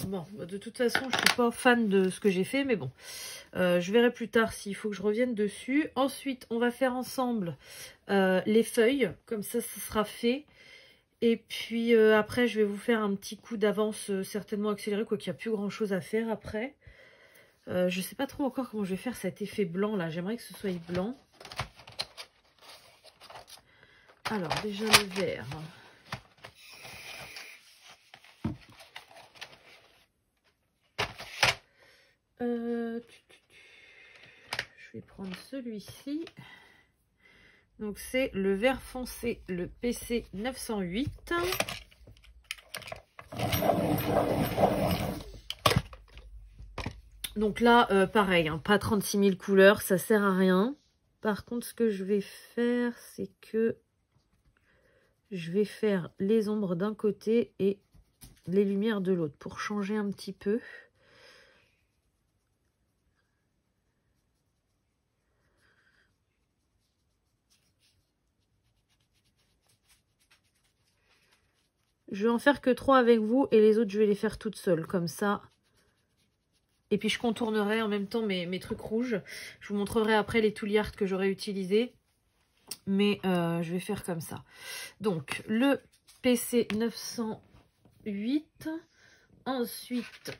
Bon, de toute façon, je suis pas fan de ce que j'ai fait, mais bon. Je verrai plus tard s'il faut que je revienne dessus. Ensuite, on va faire ensemble les feuilles. Comme ça sera fait. Et puis après, je vais vous faire un petit coup d'avance certainement accéléré, quoi qu'il n'y a plus grand chose à faire après. Je sais pas trop encore comment je vais faire cet effet blanc là. J'aimerais que ce soit blanc. Alors, déjà le vert. Je vais prendre celui-ci. Donc c'est le vert foncé, le PC 908. Donc là, pareil, hein, pas 36 000 couleurs, ça sert à rien. Par contre, ce que je vais faire, c'est que je vais faire les ombres d'un côté et les lumières de l'autre pour changer un petit peu. Je vais en faire que 3 avec vous et les autres, je vais les faire toutes seules, comme ça. Et puis, je contournerai en même temps mes trucs rouges. Je vous montrerai après les Tooly Art que j'aurai utilisés. Mais je vais faire comme ça. Donc, le PC 908. Ensuite,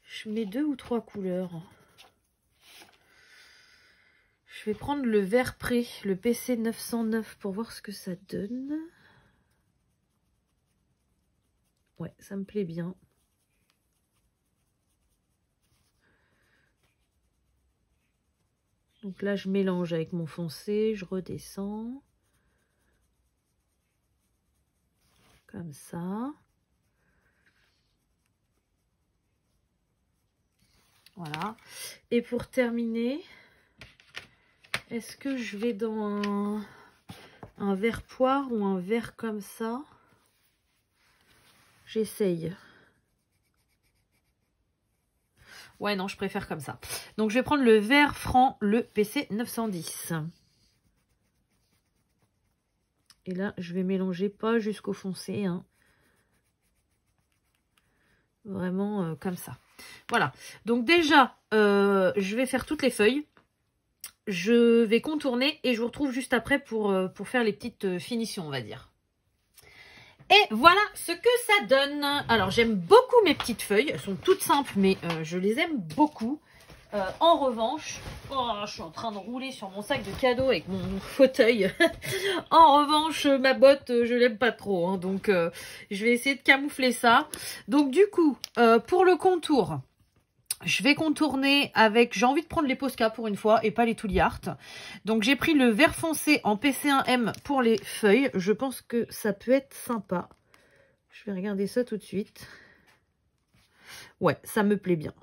je mets 2 ou 3 couleurs. Je vais prendre le vert pré, le PC 909 pour voir ce que ça donne. Ouais, ça me plaît bien. Donc là, je mélange avec mon foncé, je redescends. Comme ça. Voilà. Et pour terminer, est-ce que je vais dans un verre poire ou un verre comme ça? J'essaye. Ouais, non, je préfère comme ça. Donc, je vais prendre le verre franc, le PC 910. Et là, je vais mélanger pas jusqu'au foncé, hein. Vraiment comme ça. Voilà. Donc déjà, je vais faire toutes les feuilles. Je vais contourner et je vous retrouve juste après pour faire les petites finitions, on va dire. Et voilà ce que ça donne. Alors, j'aime beaucoup mes petites feuilles. Elles sont toutes simples, mais je les aime beaucoup. En revanche, je suis en train de rouler sur mon sac de cadeaux avec mon fauteuil. En revanche, ma botte, je l'aime pas trop. Hein, donc, je vais essayer de camoufler ça. Donc, du coup, pour le contour, je vais contourner avec... J'ai envie de prendre les Posca pour une fois et pas les Tooly Art. Donc, j'ai pris le vert foncé en PC1M pour les feuilles. Je pense que ça peut être sympa. Je vais regarder ça tout de suite. Ouais, ça me plaît bien.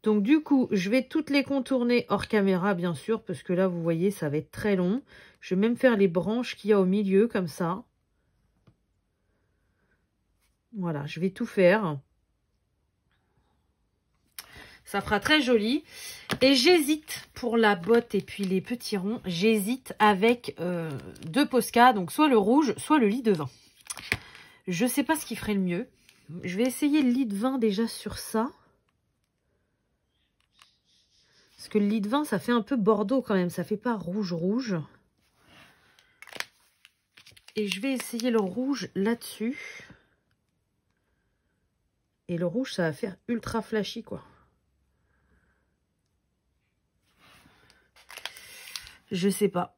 Donc, du coup, je vais toutes les contourner hors caméra, bien sûr, parce que là, vous voyez, ça va être très long. Je vais même faire les branches qu'il y a au milieu, comme ça. Voilà, je vais tout faire. Ça fera très joli. Et j'hésite pour la botte et puis les petits ronds. J'hésite avec deux Posca, donc soit le rouge, soit le lit de vin. Je ne sais pas ce qui ferait le mieux. Je vais essayer le lit de vin déjà sur ça. Parce que le lit de vin, ça fait un peu bordeaux quand même. Ça fait pas rouge-rouge. Et je vais essayer le rouge là-dessus. Et le rouge, ça va faire ultra flashy, quoi. Je sais pas.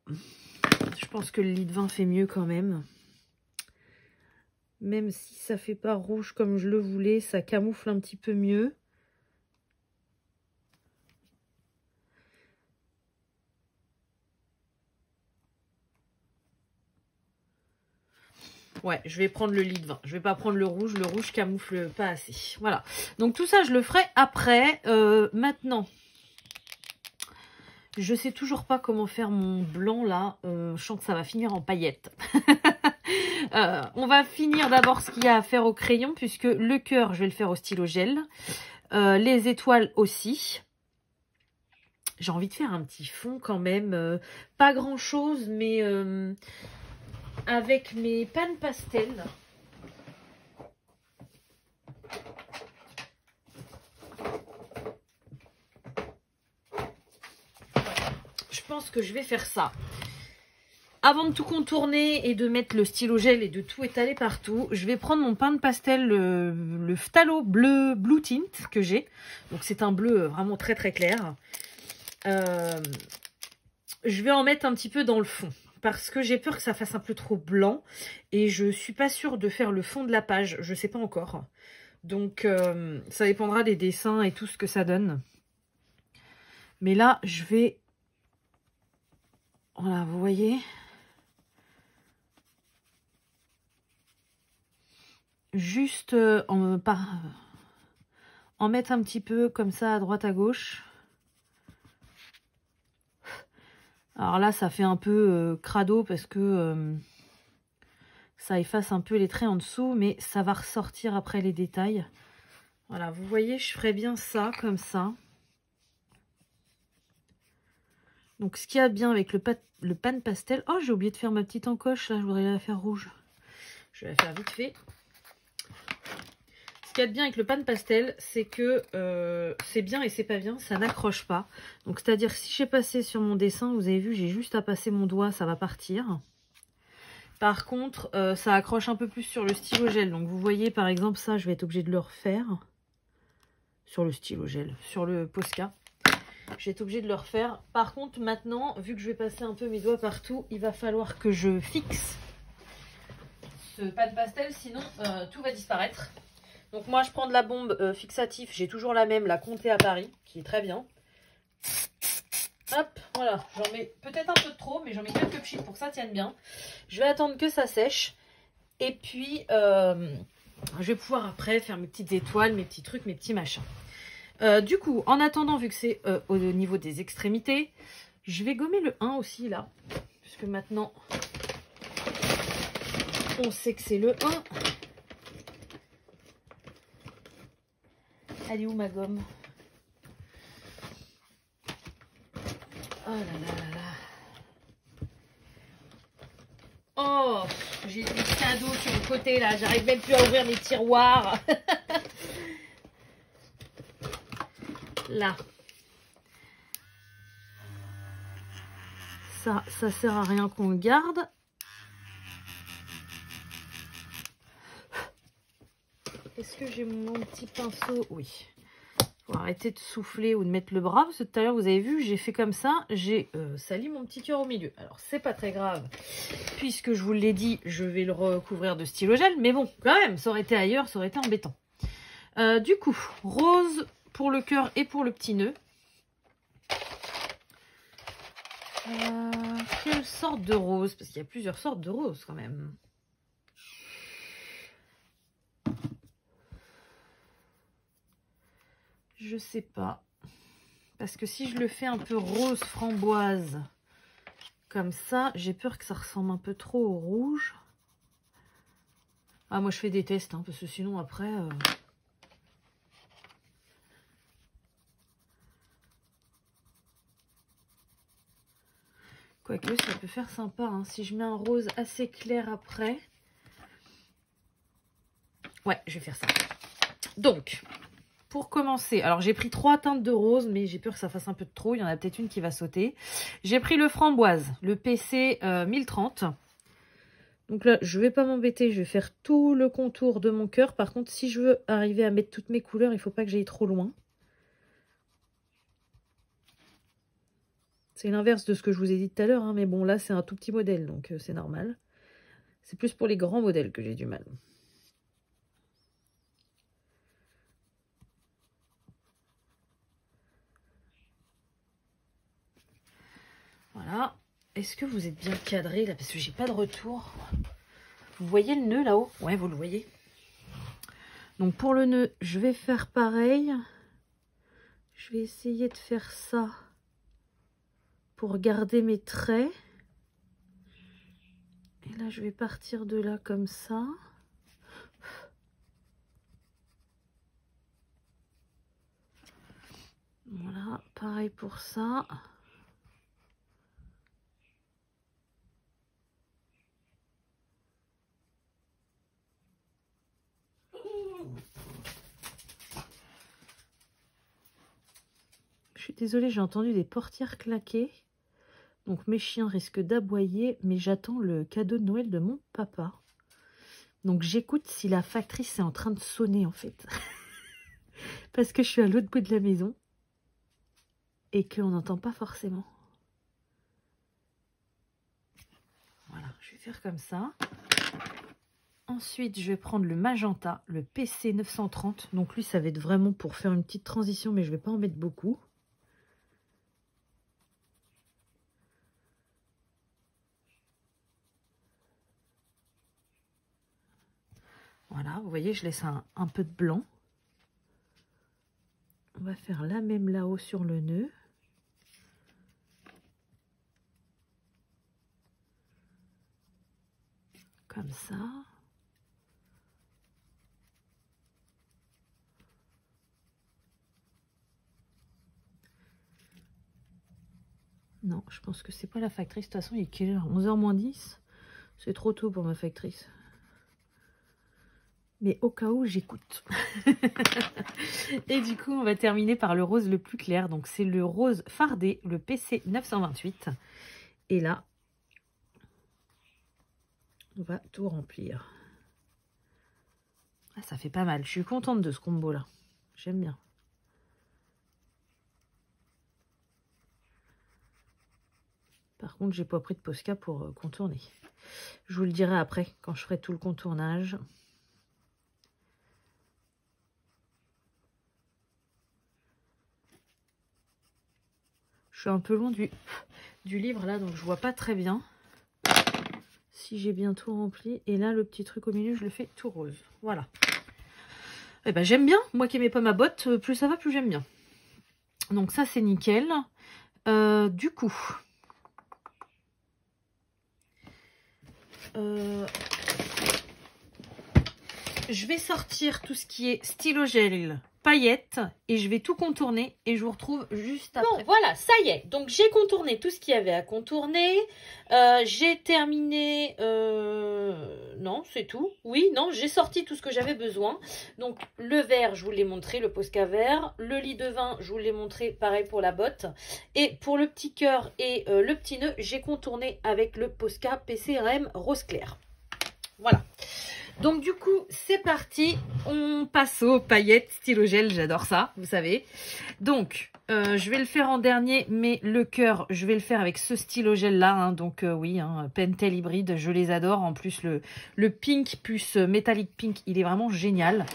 Je pense que le lit de vin fait mieux quand même. Même si ça fait pas rouge comme je le voulais, ça camoufle un petit peu mieux. Ouais, je vais prendre le lit de vin. Je vais pas prendre le rouge. Le rouge camoufle pas assez. Voilà. Donc tout ça, je le ferai après. Maintenant, je sais toujours pas comment faire mon blanc là. Je sens que ça va finir en paillettes. On va finir d'abord ce qu'il y a à faire au crayon, puisque le cœur, je vais le faire au stylo gel. Les étoiles aussi. J'ai envie de faire un petit fond quand même. Pas grand chose, mais avec mes pannes pastel. Je pense que je vais faire ça. Avant de tout contourner et de mettre le stylo gel et de tout étaler partout, je vais prendre mon pain de pastel, le phthalo bleu Blue Tint que j'ai. Donc c'est un bleu vraiment très très clair. Je vais en mettre un petit peu dans le fond. Parce que j'ai peur que ça fasse un peu trop blanc. Et je suis pas sûre de faire le fond de la page. Je sais pas encore. Donc ça dépendra des dessins et tout ce que ça donne. Mais là, je vais... Voilà, vous voyez... Juste en mettre un petit peu comme ça à droite à gauche. Alors là, ça fait un peu crado parce que ça efface un peu les traits en dessous, mais ça va ressortir après les détails. Voilà, vous voyez, je ferai bien ça, comme ça. Donc, ce qu'il y a bien avec le pan pastel... Oh, j'ai oublié de faire ma petite encoche, là, je voudrais la faire rouge. Je vais la faire vite fait. Ce qu'il y a de bien avec le pan pastel, c'est que c'est bien et c'est pas bien, ça n'accroche pas. Donc, c'est-à-dire, si j'ai passé sur mon dessin, vous avez vu, j'ai juste à passer mon doigt, ça va partir. Par contre, ça accroche un peu plus sur le stylo gel. Donc, vous voyez, par exemple, ça, je vais être obligée de le refaire. Sur le stylo gel, sur le Posca. Je vais être obligée de le refaire. Par contre, maintenant, vu que je vais passer un peu mes doigts partout, il va falloir que je fixe ce pan pastel, sinon tout va disparaître. Donc moi, je prends de la bombe fixatif. J'ai toujours la même, la Comté à Paris, qui est très bien. Hop, voilà, j'en mets peut-être un peu de trop, mais j'en mets quelques pchites pour que ça tienne bien. Je vais attendre que ça sèche. Et puis, je vais pouvoir après faire mes petites étoiles, mes petits trucs, mes petits machins. Du coup, en attendant, vu que c'est au niveau des extrémités, je vais gommer le 1 aussi, là. Puisque maintenant, on sait que c'est le 1. Elle est où ma gomme? Oh là là là là. Oh, j'ai des cadeaux sur le côté là. J'arrive même plus à ouvrir mes tiroirs. Là. Ça sert à rien qu'on le garde. Est-ce que j'ai mon petit pinceau? Oui. Faut arrêter de souffler ou de mettre le bras, parce que tout à l'heure, vous avez vu, j'ai fait comme ça, j'ai sali mon petit cœur au milieu. Alors, c'est pas très grave, puisque je vous l'ai dit, je vais le recouvrir de stylo gel, mais bon, quand même, ça aurait été ailleurs, ça aurait été embêtant. Du coup, rose pour le cœur et pour le petit nœud. Quelle sorte de rose? Parce qu'il y a plusieurs sortes de roses, quand même. Je sais pas. Parce que si je le fais un peu rose framboise, comme ça, j'ai peur que ça ressemble un peu trop au rouge. Ah, moi je fais des tests, hein, parce que sinon après... Quoique, ça peut faire sympa, hein, si je mets un rose assez clair après. Ouais, je vais faire ça. Donc... Pour commencer, alors j'ai pris 3 teintes de rose, mais j'ai peur que ça fasse un peu de trop. Il y en a peut-être une qui va sauter. J'ai pris le framboise, le PC 1030. Donc là, je vais pas m'embêter, je vais faire tout le contour de mon cœur. Par contre, si je veux arriver à mettre toutes mes couleurs, il ne faut pas que j'aille trop loin. C'est l'inverse de ce que je vous ai dit tout à l'heure, hein, mais bon, là, c'est un tout petit modèle, donc c'est normal. C'est plus pour les grands modèles que j'ai du mal. Voilà. Est-ce que vous êtes bien cadré là? Parce que j'ai pas de retour. Vous voyez le nœud là-haut? Ouais, vous le voyez. Donc pour le nœud, je vais faire pareil. Je vais essayer de faire ça pour garder mes traits. Et là, je vais partir de là comme ça. Voilà, pareil pour ça. Je suis désolée, j'ai entendu des portières claquer. Donc mes chiens risquent d'aboyer, mais j'attends le cadeau de Noël de mon papa. Donc j'écoute si la factrice est en train de sonner en fait. Parce que je suis à l'autre bout de la maison. Et qu'on n'entend pas forcément. Voilà, je vais faire comme ça. Ensuite, je vais prendre le magenta, le PC 930. Donc lui, ça va être vraiment pour faire une petite transition, mais je ne vais pas en mettre beaucoup. Voilà, vous voyez, je laisse un peu de blanc. On va faire la même là-haut sur le nœud. Comme ça. Non, je pense que c'est pas la factrice. De toute façon, il est quelle heure? 11h moins 10. C'est trop tôt pour ma factrice. Mais au cas où, j'écoute. Et du coup, on va terminer par le rose le plus clair. Donc, c'est le rose fardé, le PC 928. Et là, on va tout remplir. Ah, ça fait pas mal. Je suis contente de ce combo-là. J'aime bien. Par contre, j'ai pas pris de Posca pour contourner. Je vous le dirai après, quand je ferai tout le contournage. suis un peu loin du livre là, donc je vois pas très bien si j'ai bien tout rempli. Et là, le petit truc au milieu, je le fais tout rose. Voilà. Eh ben, j'aime bien. Moi qui n'aimais pas ma botte, plus ça va, plus j'aime bien. Donc ça, c'est nickel. Du coup... je vais sortir tout ce qui est stylo gel, paillettes et je vais tout contourner et je vous retrouve juste après. Bon, voilà, ça y est. Donc, j'ai contourné tout ce qu'il y avait à contourner. J'ai terminé... non, c'est tout. Oui, non, j'ai sorti tout ce que j'avais besoin. Donc, le verre, je vous l'ai montré, le Posca vert. Le lit de vin, je vous l'ai montré, pareil pour la botte. Et pour le petit cœur et le petit nœud, j'ai contourné avec le Posca PCRM rose clair. Voilà. Donc du coup, c'est parti. On passe aux paillettes stylo gel. J'adore ça, vous savez. Donc, je vais le faire en dernier, mais le cœur, je vais le faire avec ce stylo gel là. Hein, donc oui, hein, Pentel hybride, je les adore. En plus, le pink plus metallic pink, il est vraiment génial.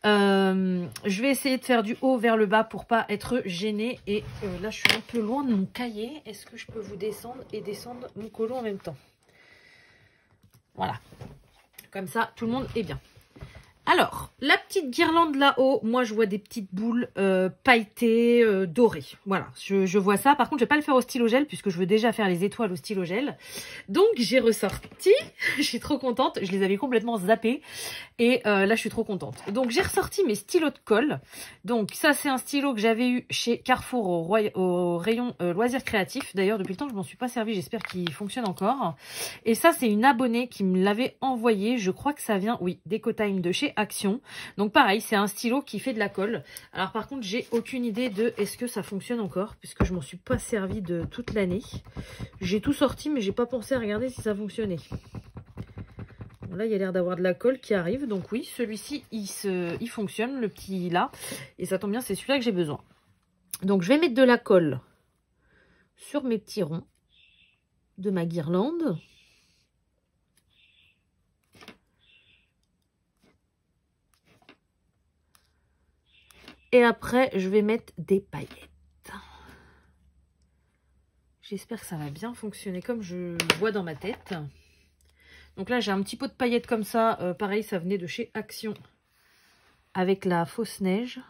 Je vais essayer de faire du haut vers le bas pour pas être gênée. Et là, je suis un peu loin de mon cahier. Est-ce que je peux vous descendre et descendre mon colo en même temps? Voilà. Comme ça, tout le monde est bien. Alors, la petite guirlande là-haut, moi je vois des petites boules pailletées, dorées. Voilà, je vois ça. Par contre, je vais pas le faire au stylo gel puisque je veux déjà faire les étoiles au stylo gel. Donc, j'ai ressorti. Je suis trop contente. Je les avais complètement zappées. Et là, je suis trop contente. Donc, j'ai ressorti mes stylos de colle. Donc, ça, c'est un stylo que j'avais eu chez Carrefour au rayon loisirs créatifs. D'ailleurs, depuis le temps, je m'en suis pas servi. J'espère qu'il fonctionne encore. Et ça, c'est une abonnée qui me l'avait envoyé. Je crois que ça vient, oui, d'Ecotime de chez Action. Donc pareil, c'est un stylo qui fait de la colle. Alors par contre, j'ai aucune idée de est-ce que ça fonctionne encore, puisque je m'en suis pas servi de toute l'année. J'ai tout sorti, mais j'ai pas pensé à regarder si ça fonctionnait. Bon, là, il y a l'air d'avoir de la colle qui arrive. Donc oui, celui-ci, il fonctionne, le petit là. Et ça tombe bien, c'est celui-là que j'ai besoin. Donc je vais mettre de la colle sur mes petits ronds de ma guirlande. Et après, je vais mettre des paillettes. J'espère que ça va bien fonctionner comme je le vois dans ma tête. Donc là, j'ai un petit pot de paillettes comme ça. Pareil, ça venait de chez Action avec la fausse neige.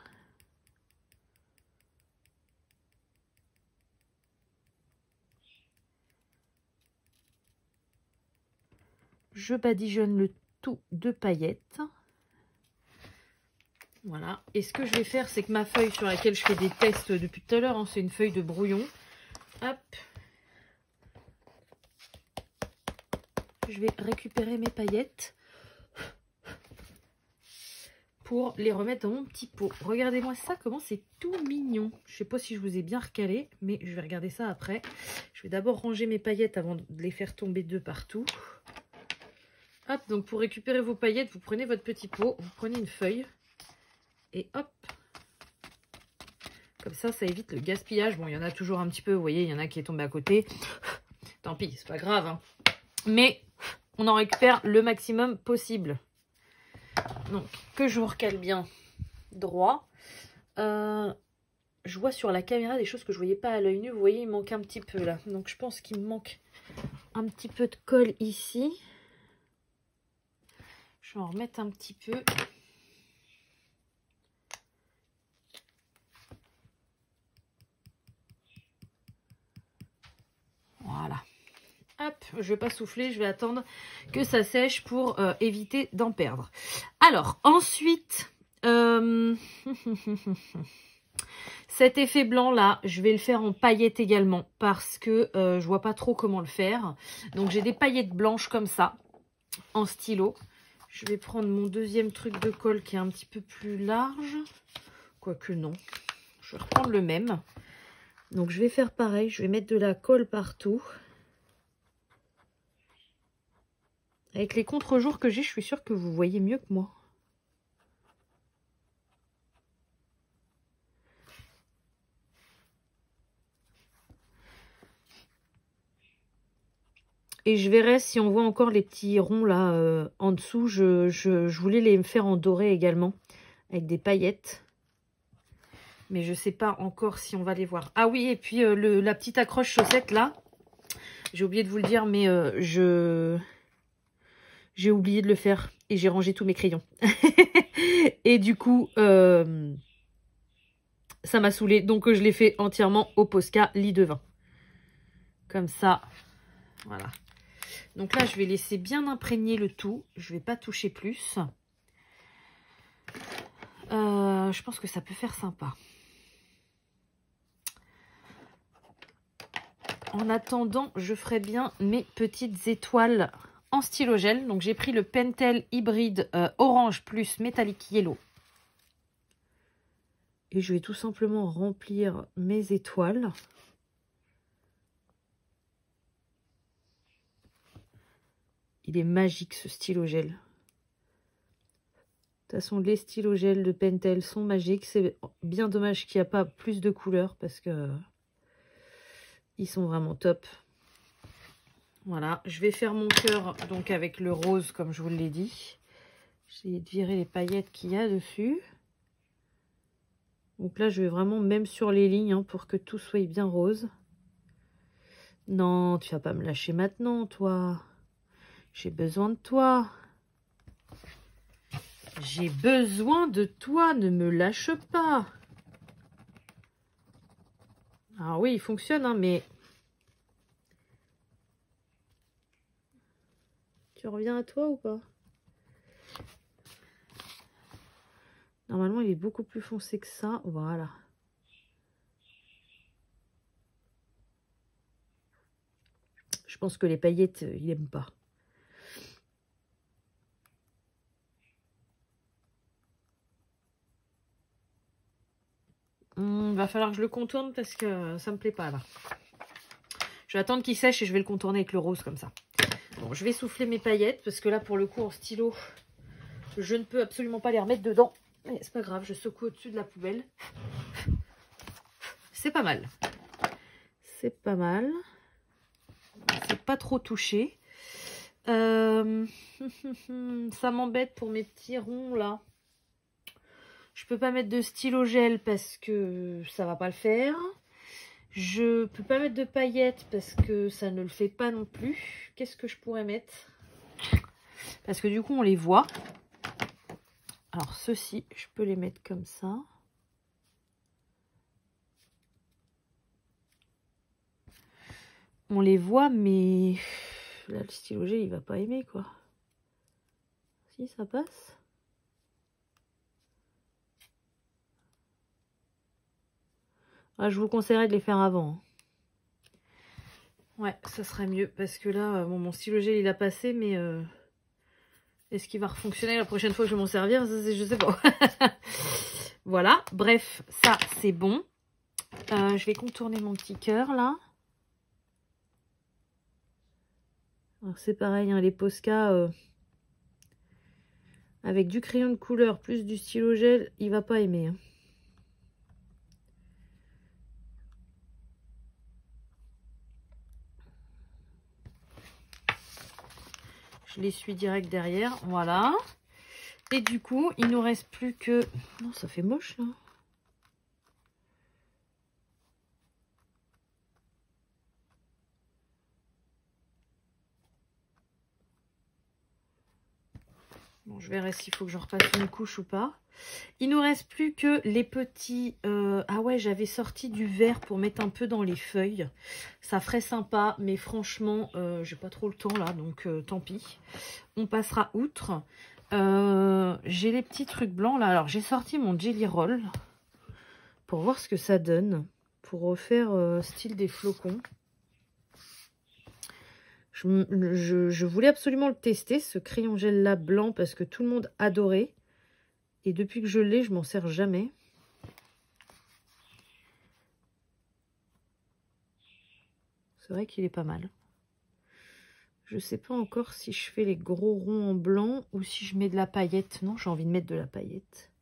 Je badigeonne le tout de paillettes. Voilà. Et ce que je vais faire, c'est que ma feuille sur laquelle je fais des tests depuis tout à l'heure, hein, c'est une feuille de brouillon. Hop. Je vais récupérer mes paillettes pour les remettre dans mon petit pot. Regardez-moi ça, comment c'est tout mignon. Je ne sais pas si je vous ai bien recalé, mais je vais regarder ça après. Je vais d'abord ranger mes paillettes avant de les faire tomber de partout. Hop, donc pour récupérer vos paillettes, vous prenez votre petit pot, vous prenez une feuille. Et hop, comme ça, ça évite le gaspillage. Bon, il y en a toujours un petit peu, vous voyez, il y en a qui est tombé à côté. Tant pis, c'est pas grave. Hein. Mais on en récupère le maximum possible. Donc, que je vous recale bien droit. Je vois sur la caméra des choses que je ne voyais pas à l'œil nu. Vous voyez, il manque un petit peu là. Donc, je pense qu'il me manque un petit peu de colle ici. Je vais en remettre un petit peu. Voilà. Hop, je ne vais pas souffler, je vais attendre que ça sèche pour éviter d'en perdre. Alors, ensuite, cet effet blanc là, je vais le faire en paillettes également parce que je vois pas trop comment le faire. Donc, j'ai des paillettes blanches comme ça, en stylo. Je vais prendre mon deuxième truc de colle qui est un petit peu plus large. Quoique non, je vais reprendre le même. Donc, je vais faire pareil, je vais mettre de la colle partout. Avec les contre-jours que j'ai, je suis sûre que vous voyez mieux que moi. Et je verrai si on voit encore les petits ronds là en dessous. Je voulais les faire en doré également, avec des paillettes. Mais je sais pas encore si on va les voir. Ah oui, et puis la petite accroche chaussette là. J'ai oublié de vous le dire, mais j'ai oublié de le faire. Et j'ai rangé tous mes crayons. Et du coup, ça m'a saoulée. Donc je l'ai fait entièrement au Posca lit de vin. Comme ça, voilà. Donc là, je vais laisser bien imprégner le tout. Je vais pas toucher plus. Je pense que ça peut faire sympa. En attendant, je ferai bien mes petites étoiles en stylo gel. Donc j'ai pris le Pentel hybride orange plus métallique yellow. Et je vais tout simplement remplir mes étoiles. Il est magique ce stylo gel. De toute façon, les stylos gel de Pentel sont magiques. C'est bien dommage qu'il n'y a pas plus de couleurs parce que ils sont vraiment top. Voilà, je vais faire mon cœur donc avec le rose comme je vous l'ai dit. J'ai de virer les paillettes qu'il y a dessus. Donc là, je vais vraiment même sur les lignes hein, pour que tout soit bien rose. Non, tu vas pas me lâcher maintenant, toi. J'ai besoin de toi. J'ai besoin de toi, ne me lâche pas. Alors oui, il fonctionne, hein, mais... Tu reviens à toi ou pas? Normalement, il est beaucoup plus foncé que ça. Voilà. Je pense que les paillettes, il n'aime pas. Va falloir que je le contourne parce que ça me plaît pas là. Je vais attendre qu'il sèche et je vais le contourner avec le rose comme ça. Bon, je vais souffler mes paillettes parce que là pour le coup en stylo, je ne peux absolument pas les remettre dedans. Mais c'est pas grave, je secoue au-dessus de la poubelle. C'est pas mal. C'est pas mal. C'est pas trop touché. Ça m'embête pour mes petits ronds là. Je peux pas mettre de stylo gel parce que ça va pas le faire. Je peux pas mettre de paillettes parce que ça ne le fait pas non plus. Qu'est-ce que je pourrais mettre? Parce que du coup, on les voit. Alors, ceux-ci, je peux les mettre comme ça. On les voit, mais là, le stylo gel, il va pas aimer, quoi. Si, ça passe. Ah, je vous conseillerais de les faire avant. Ouais, ça serait mieux. Parce que là, bon, mon stylo gel, il a passé, mais... est-ce qu'il va refonctionner la prochaine fois que je vais m'en servir? Je sais pas. Voilà, bref, ça, c'est bon. Je vais contourner mon petit cœur, là. Alors, c'est pareil, hein, les Posca... avec du crayon de couleur plus du stylo gel, il va pas aimer. Hein. Je l'essuie direct derrière, voilà. Et du coup, il nous reste plus que... Non, ça fait moche, là. Bon, je verrai s'il faut que je repasse une couche ou pas. Il nous reste plus que les petits... Ah ouais, j'avais sorti du vert pour mettre un peu dans les feuilles. Ça ferait sympa, mais franchement, j'ai pas trop le temps là, donc tant pis. On passera outre. J'ai les petits trucs blancs là. Alors, j'ai sorti mon Jelly Roll pour voir ce que ça donne. Pour refaire style des flocons. Je voulais absolument le tester, ce crayon gel là blanc, parce que tout le monde adorait. Et depuis que je l'ai, je m'en sers jamais. C'est vrai qu'il est pas mal. Je sais pas encore si je fais les gros ronds en blanc ou si je mets de la paillette. Non, j'ai envie de mettre de la paillette.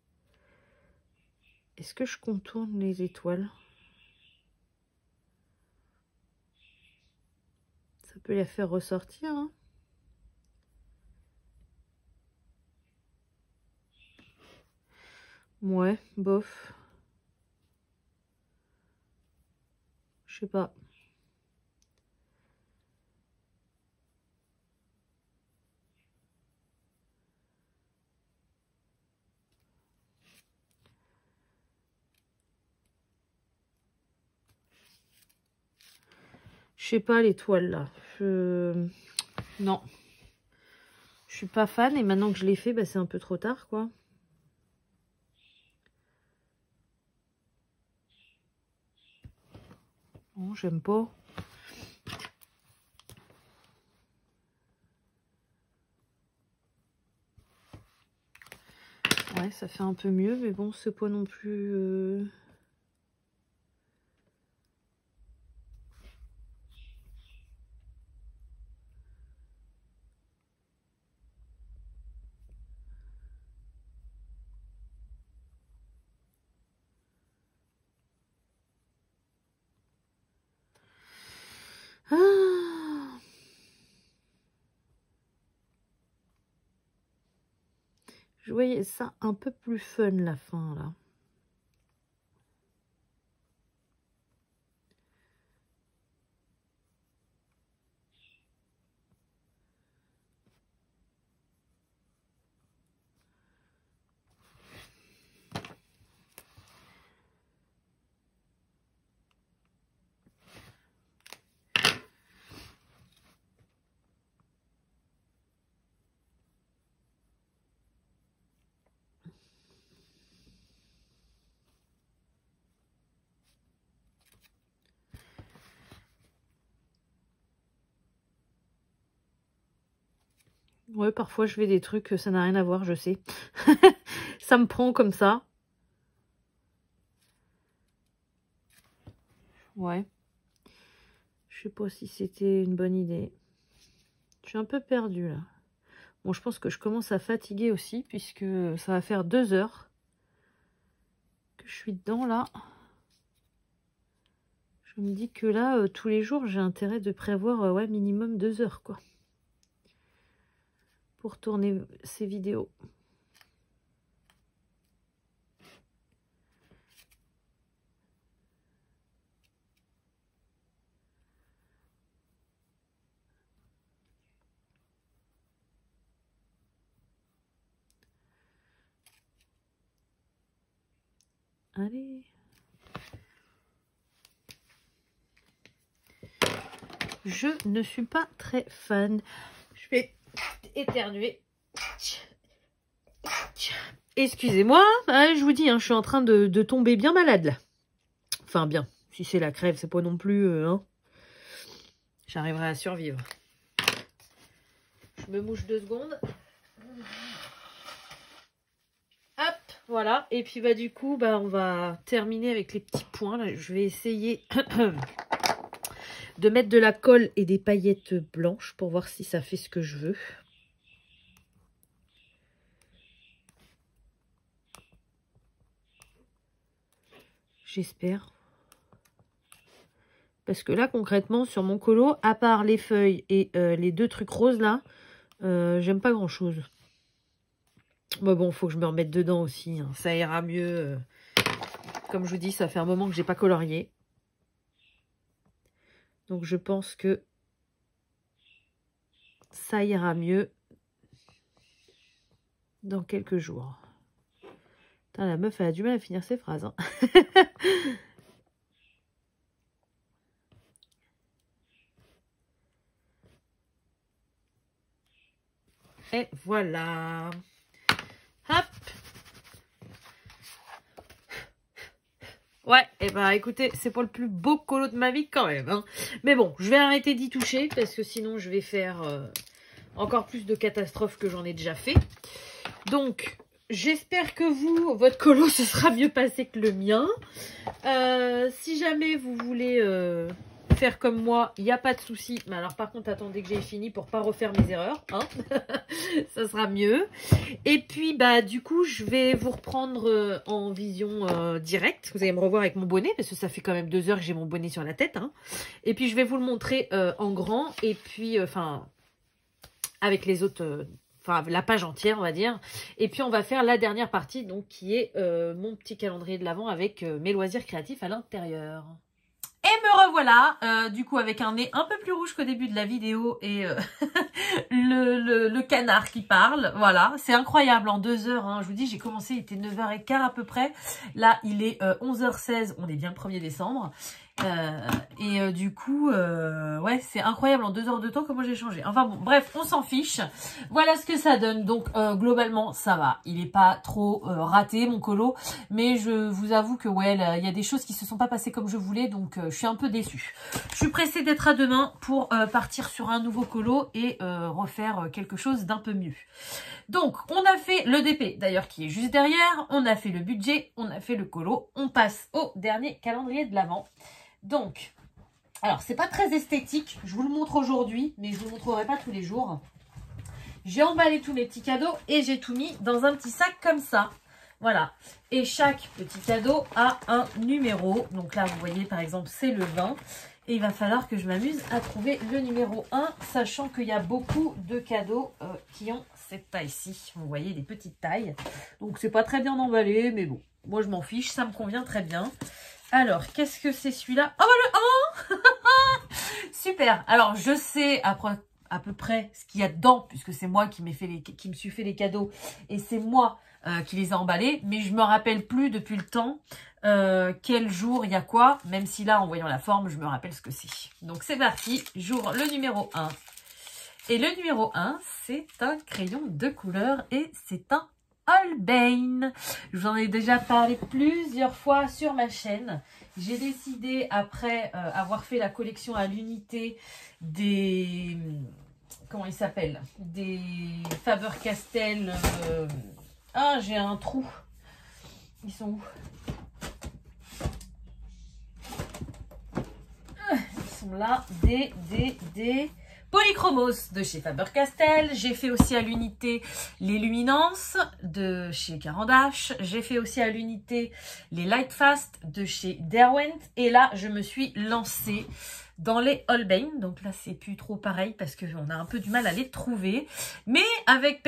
Est-ce que je contourne les étoiles? Ça peut les faire ressortir, hein. Ouais, bof. Je sais pas. Je sais pas les toiles là. Non. Je suis pas fan et maintenant que je l'ai fait, bah, c'est un peu trop tard quoi. Non, j'aime pas. Ouais, ça fait un peu mieux, mais bon, c'est pas non plus... Ah, je voyais ça un peu plus fun la fin là. Ouais, parfois je fais des trucs, ça n'a rien à voir, je sais. Ça me prend comme ça. Ouais. Je sais pas si c'était une bonne idée. Je suis un peu perdue là. Bon, je pense que je commence à fatiguer aussi, puisque ça va faire 2 heures que je suis dedans là. Je me dis que là, tous les jours, j'ai intérêt de prévoir ouais, minimum 2 heures quoi. Pour tourner ces vidéos. Allez. Je ne suis pas très fan. Je vais éternuer. Excusez-moi, je vous dis, hein, je suis en train de tomber bien malade là. Enfin bien, si c'est la crève, c'est pas non plus... hein. J'arriverai à survivre. Je me mouche 2 secondes. Hop, voilà. Et puis bah du coup, bah on va terminer avec les petits points. Là. Je vais essayer de mettre de la colle et des paillettes blanches pour voir si ça fait ce que je veux. J'espère. Parce que là, concrètement, sur mon colo, à part les feuilles et les 2 trucs roses là, j'aime pas grand-chose. Mais bon, faut que je me remette dedans aussi. Hein. Ça ira mieux. Comme je vous dis, ça fait un moment que j'ai pas colorié. Donc, je pense que ça ira mieux dans quelques jours. Putain, la meuf, elle a du mal à finir ses phrases. Hein. Et voilà. Hop. Ouais, et bah écoutez, c'est pas le plus beau colo de ma vie quand même. Hein. Mais bon, je vais arrêter d'y toucher parce que sinon je vais faire encore plus de catastrophes que j'en ai déjà fait. Donc, j'espère que vous, votre colo, se sera mieux passé que le mien. Si jamais vous voulez faire comme moi, il n'y a pas de souci. Mais alors par contre, attendez que j'ai fini pour pas refaire mes erreurs. Hein. Ça sera mieux. Et puis, bah du coup, je vais vous reprendre en vision directe. Vous allez me revoir avec mon bonnet, parce que ça fait quand même 2 heures que j'ai mon bonnet sur la tête. Hein. Et puis, je vais vous le montrer en grand. Et puis, enfin, avec les autres... Enfin, la page entière, on va dire. Et puis, on va faire la dernière partie, donc qui est mon petit calendrier de l'Avent avec mes loisirs créatifs à l'intérieur.
Et me revoilà, du coup avec un nez un peu plus rouge qu'au début de la vidéo et le canard qui parle. Voilà, c'est incroyable en 2 heures. Hein. Je vous dis, j'ai commencé, il était 9h15 à peu près. Là, il est 11h16, on est bien le 1er décembre. Du coup, ouais, c'est incroyable en 2 heures de temps comment j'ai changé. Enfin bon, bref, on s'en fiche. Voilà ce que ça donne. Donc, globalement, ça va. Il est pas trop raté, mon colo. Mais je vous avoue que, ouais, il y a des choses qui se sont pas passées comme je voulais. Donc, je suis un peu déçue. Je suis pressée d'être à demain pour partir sur un nouveau colo et refaire quelque chose d'un peu mieux. Donc, on a fait le DP, d'ailleurs, qui est juste derrière. On a fait le budget, on a fait le colo. On passe au dernier calendrier de l'Avent. Donc, alors, c'est pas très esthétique. Je vous le montre aujourd'hui, mais je vous le montrerai pas tous les jours. J'ai emballé tous mes petits cadeaux et j'ai tout mis dans un petit sac comme ça. Voilà. Et chaque petit cadeau a un numéro. Donc là, vous voyez, par exemple, c'est le 20. Et il va falloir que je m'amuse à trouver le numéro 1, sachant qu'il y a beaucoup de cadeaux qui ont cette taille-ci. Vous voyez, des petites tailles. Donc, c'est pas très bien emballé, mais bon. Moi, je m'en fiche, ça me convient très bien. Alors, qu'est-ce que c'est celui-là? Oh, le 1. Super. Alors, je sais à peu près ce qu'il y a dedans, puisque c'est moi qui me suis fait les cadeaux. Et c'est moi qui les ai emballés. Mais je me rappelle plus depuis le temps quel jour il y a quoi. Même si là, en voyant la forme, je me rappelle ce que c'est. Donc, c'est parti. J'ouvre le numéro 1. Et le numéro 1, c'est un crayon de couleur et c'est un Holbein. Je vous en ai déjà parlé plusieurs fois sur ma chaîne. J'ai décidé, après avoir fait la collection à l'unité des... Comment ils s'appellent? Des Faber-Castell... Ah, j'ai un trou. Ils sont où? Ils sont là. Des Polychromos de chez Faber-Castell. J'ai fait aussi à l'unité les Luminances de chez Caran d'Ache. J'ai fait aussi à l'unité les Lightfast de chez Derwent. Et là, je me suis lancée dans les Holbein. Donc là, c'est plus trop pareil parce qu'on a un peu du mal à les trouver. Mais avec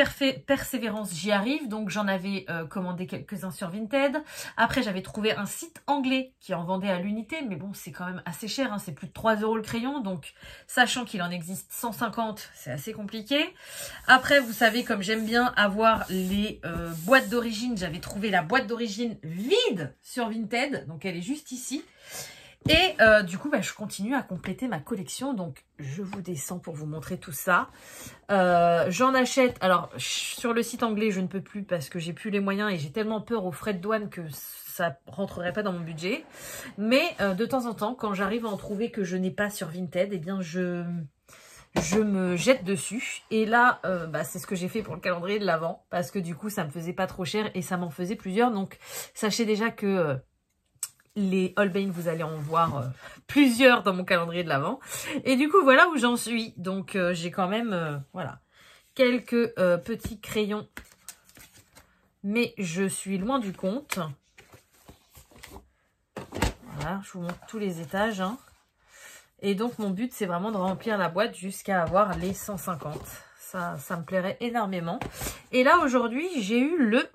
persévérance, j'y arrive. Donc j'en avais commandé quelques-uns sur Vinted. Après, j'avais trouvé un site anglais qui en vendait à l'unité. Mais bon, c'est quand même assez cher. Hein. C'est plus de 3 € le crayon. Donc, sachant qu'il en existe 150, c'est assez compliqué. Après, vous savez, comme j'aime bien avoir les boîtes d'origine, j'avais trouvé la boîte d'origine vide sur Vinted. Donc, elle est juste ici. Et du coup, je continue à compléter ma collection. Donc, je vous descends pour vous montrer tout ça. J'en achète. Alors, sur le site anglais, je ne peux plus parce que j'ai plus les moyens et j'ai tellement peur aux frais de douane que ça rentrerait pas dans mon budget. Mais de temps en temps, quand j'arrive à en trouver que je n'ai pas sur Vinted, eh bien, je me jette dessus. Et là, c'est ce que j'ai fait pour le calendrier de l'Avent parce que du coup, ça me faisait pas trop cher et ça m'en faisait plusieurs. Donc, sachez déjà que... les Holbein, vous allez en voir plusieurs dans mon calendrier de l'Avent. Et du coup, voilà où j'en suis. Donc, j'ai quand même, voilà, quelques petits crayons. Mais je suis loin du compte. Voilà, je vous montre tous les étages. Hein. Et donc, mon but, c'est vraiment de remplir la boîte jusqu'à avoir les 150. Ça me plairait énormément. Et là, aujourd'hui, j'ai eu le...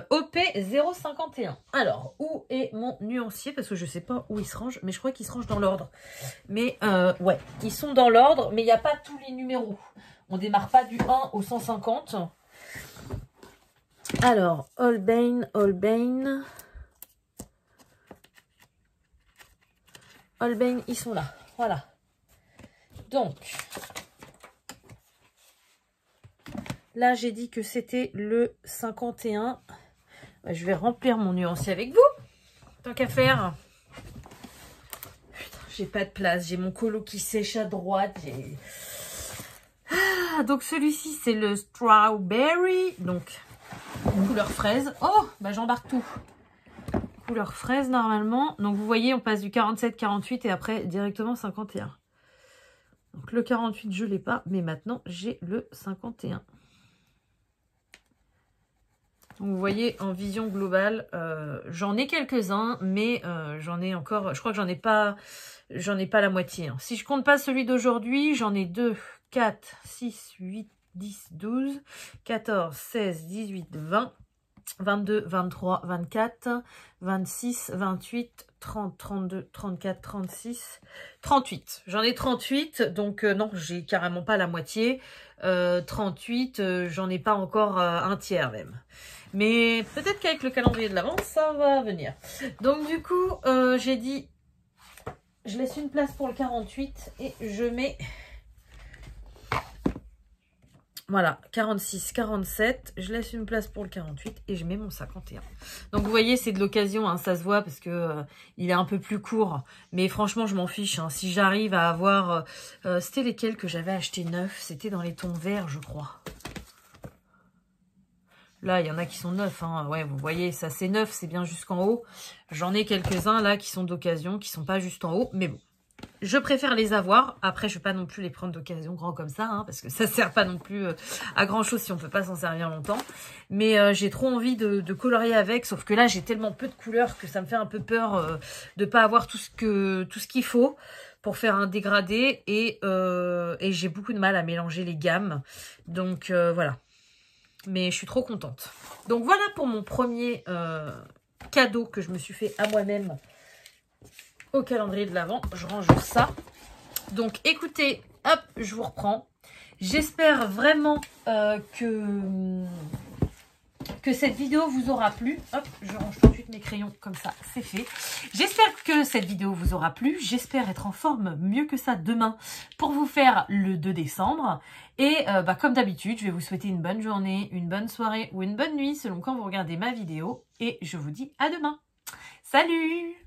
OP 051. Alors, où est mon nuancier? Parce que je ne sais pas où il se range, mais je crois qu'il se range dans l'ordre. Mais ouais, ils sont dans l'ordre, mais il n'y a pas tous les numéros. On démarre pas du 1 au 150. Alors, Holbein. Holbein, ils sont là. Voilà. Donc, là, j'ai dit que c'était le 51. Je vais remplir mon nuancier avec vous. Tant qu'à faire. Putain, j'ai pas de place. J'ai mon colo qui sèche à droite. Ah, donc celui-ci, c'est le Strawberry. Donc, couleur fraise. Oh, j'embarque tout. Couleur fraise, normalement. Donc, vous voyez, on passe du 47, 48 et après, directement 51. Donc, le 48, je l'ai pas. Mais maintenant, j'ai le 51. Donc, vous voyez, en vision globale, j'en ai quelques-uns, mais j'en ai encore, je crois que j'en ai pas la moitié. Hein. Si je compte pas celui d'aujourd'hui, j'en ai 2, 4, 6, 8, 10, 12, 14, 16, 18, 20. 22, 23, 24, 26, 28, 30, 32, 34, 36, 38. J'en ai 38, donc non, j'ai carrément pas la moitié. 38, j'en ai pas encore un tiers même. Mais peut-être qu'avec le calendrier de l'Avent, ça va venir. Donc du coup, j'ai dit, je laisse une place pour le 48 et je mets... Voilà, 46, 47, je laisse une place pour le 48 et je mets mon 51. Donc vous voyez, c'est de l'occasion, hein, ça se voit parce que il est un peu plus court. Mais franchement, je m'en fiche. Hein. Si j'arrive à avoir... c'était lesquels que j'avais acheté neufs? C'était dans les tons verts, je crois. Là, il y en a qui sont neufs. Hein. Ouais, vous voyez, ça c'est neuf, c'est bien jusqu'en haut. J'en ai quelques-uns là qui sont d'occasion, qui sont pas juste en haut. Mais bon. Je préfère les avoir. Après, je ne vais pas non plus les prendre d'occasion grand comme ça, hein, parce que ça ne sert pas non plus à grand chose si on ne peut pas s'en servir longtemps. Mais j'ai trop envie de colorier avec, sauf que là, j'ai tellement peu de couleurs que ça me fait un peu peur de ne pas avoir tout ce qu'il faut pour faire un dégradé. Et j'ai beaucoup de mal à mélanger les gammes. Donc voilà. Mais je suis trop contente. Donc voilà pour mon premier cadeau que je me suis fait à moi-même au calendrier de l'Avent. Je range ça. Donc écoutez, hop, je vous reprends. J'espère vraiment que cette vidéo vous aura plu. Hop, je range tout de suite mes crayons, comme ça, c'est fait. J'espère que cette vidéo vous aura plu. J'espère être en forme mieux que ça demain pour vous faire le 2 décembre. Et comme d'habitude, je vais vous souhaiter une bonne journée, une bonne soirée ou une bonne nuit selon quand vous regardez ma vidéo. Et je vous dis à demain. Salut!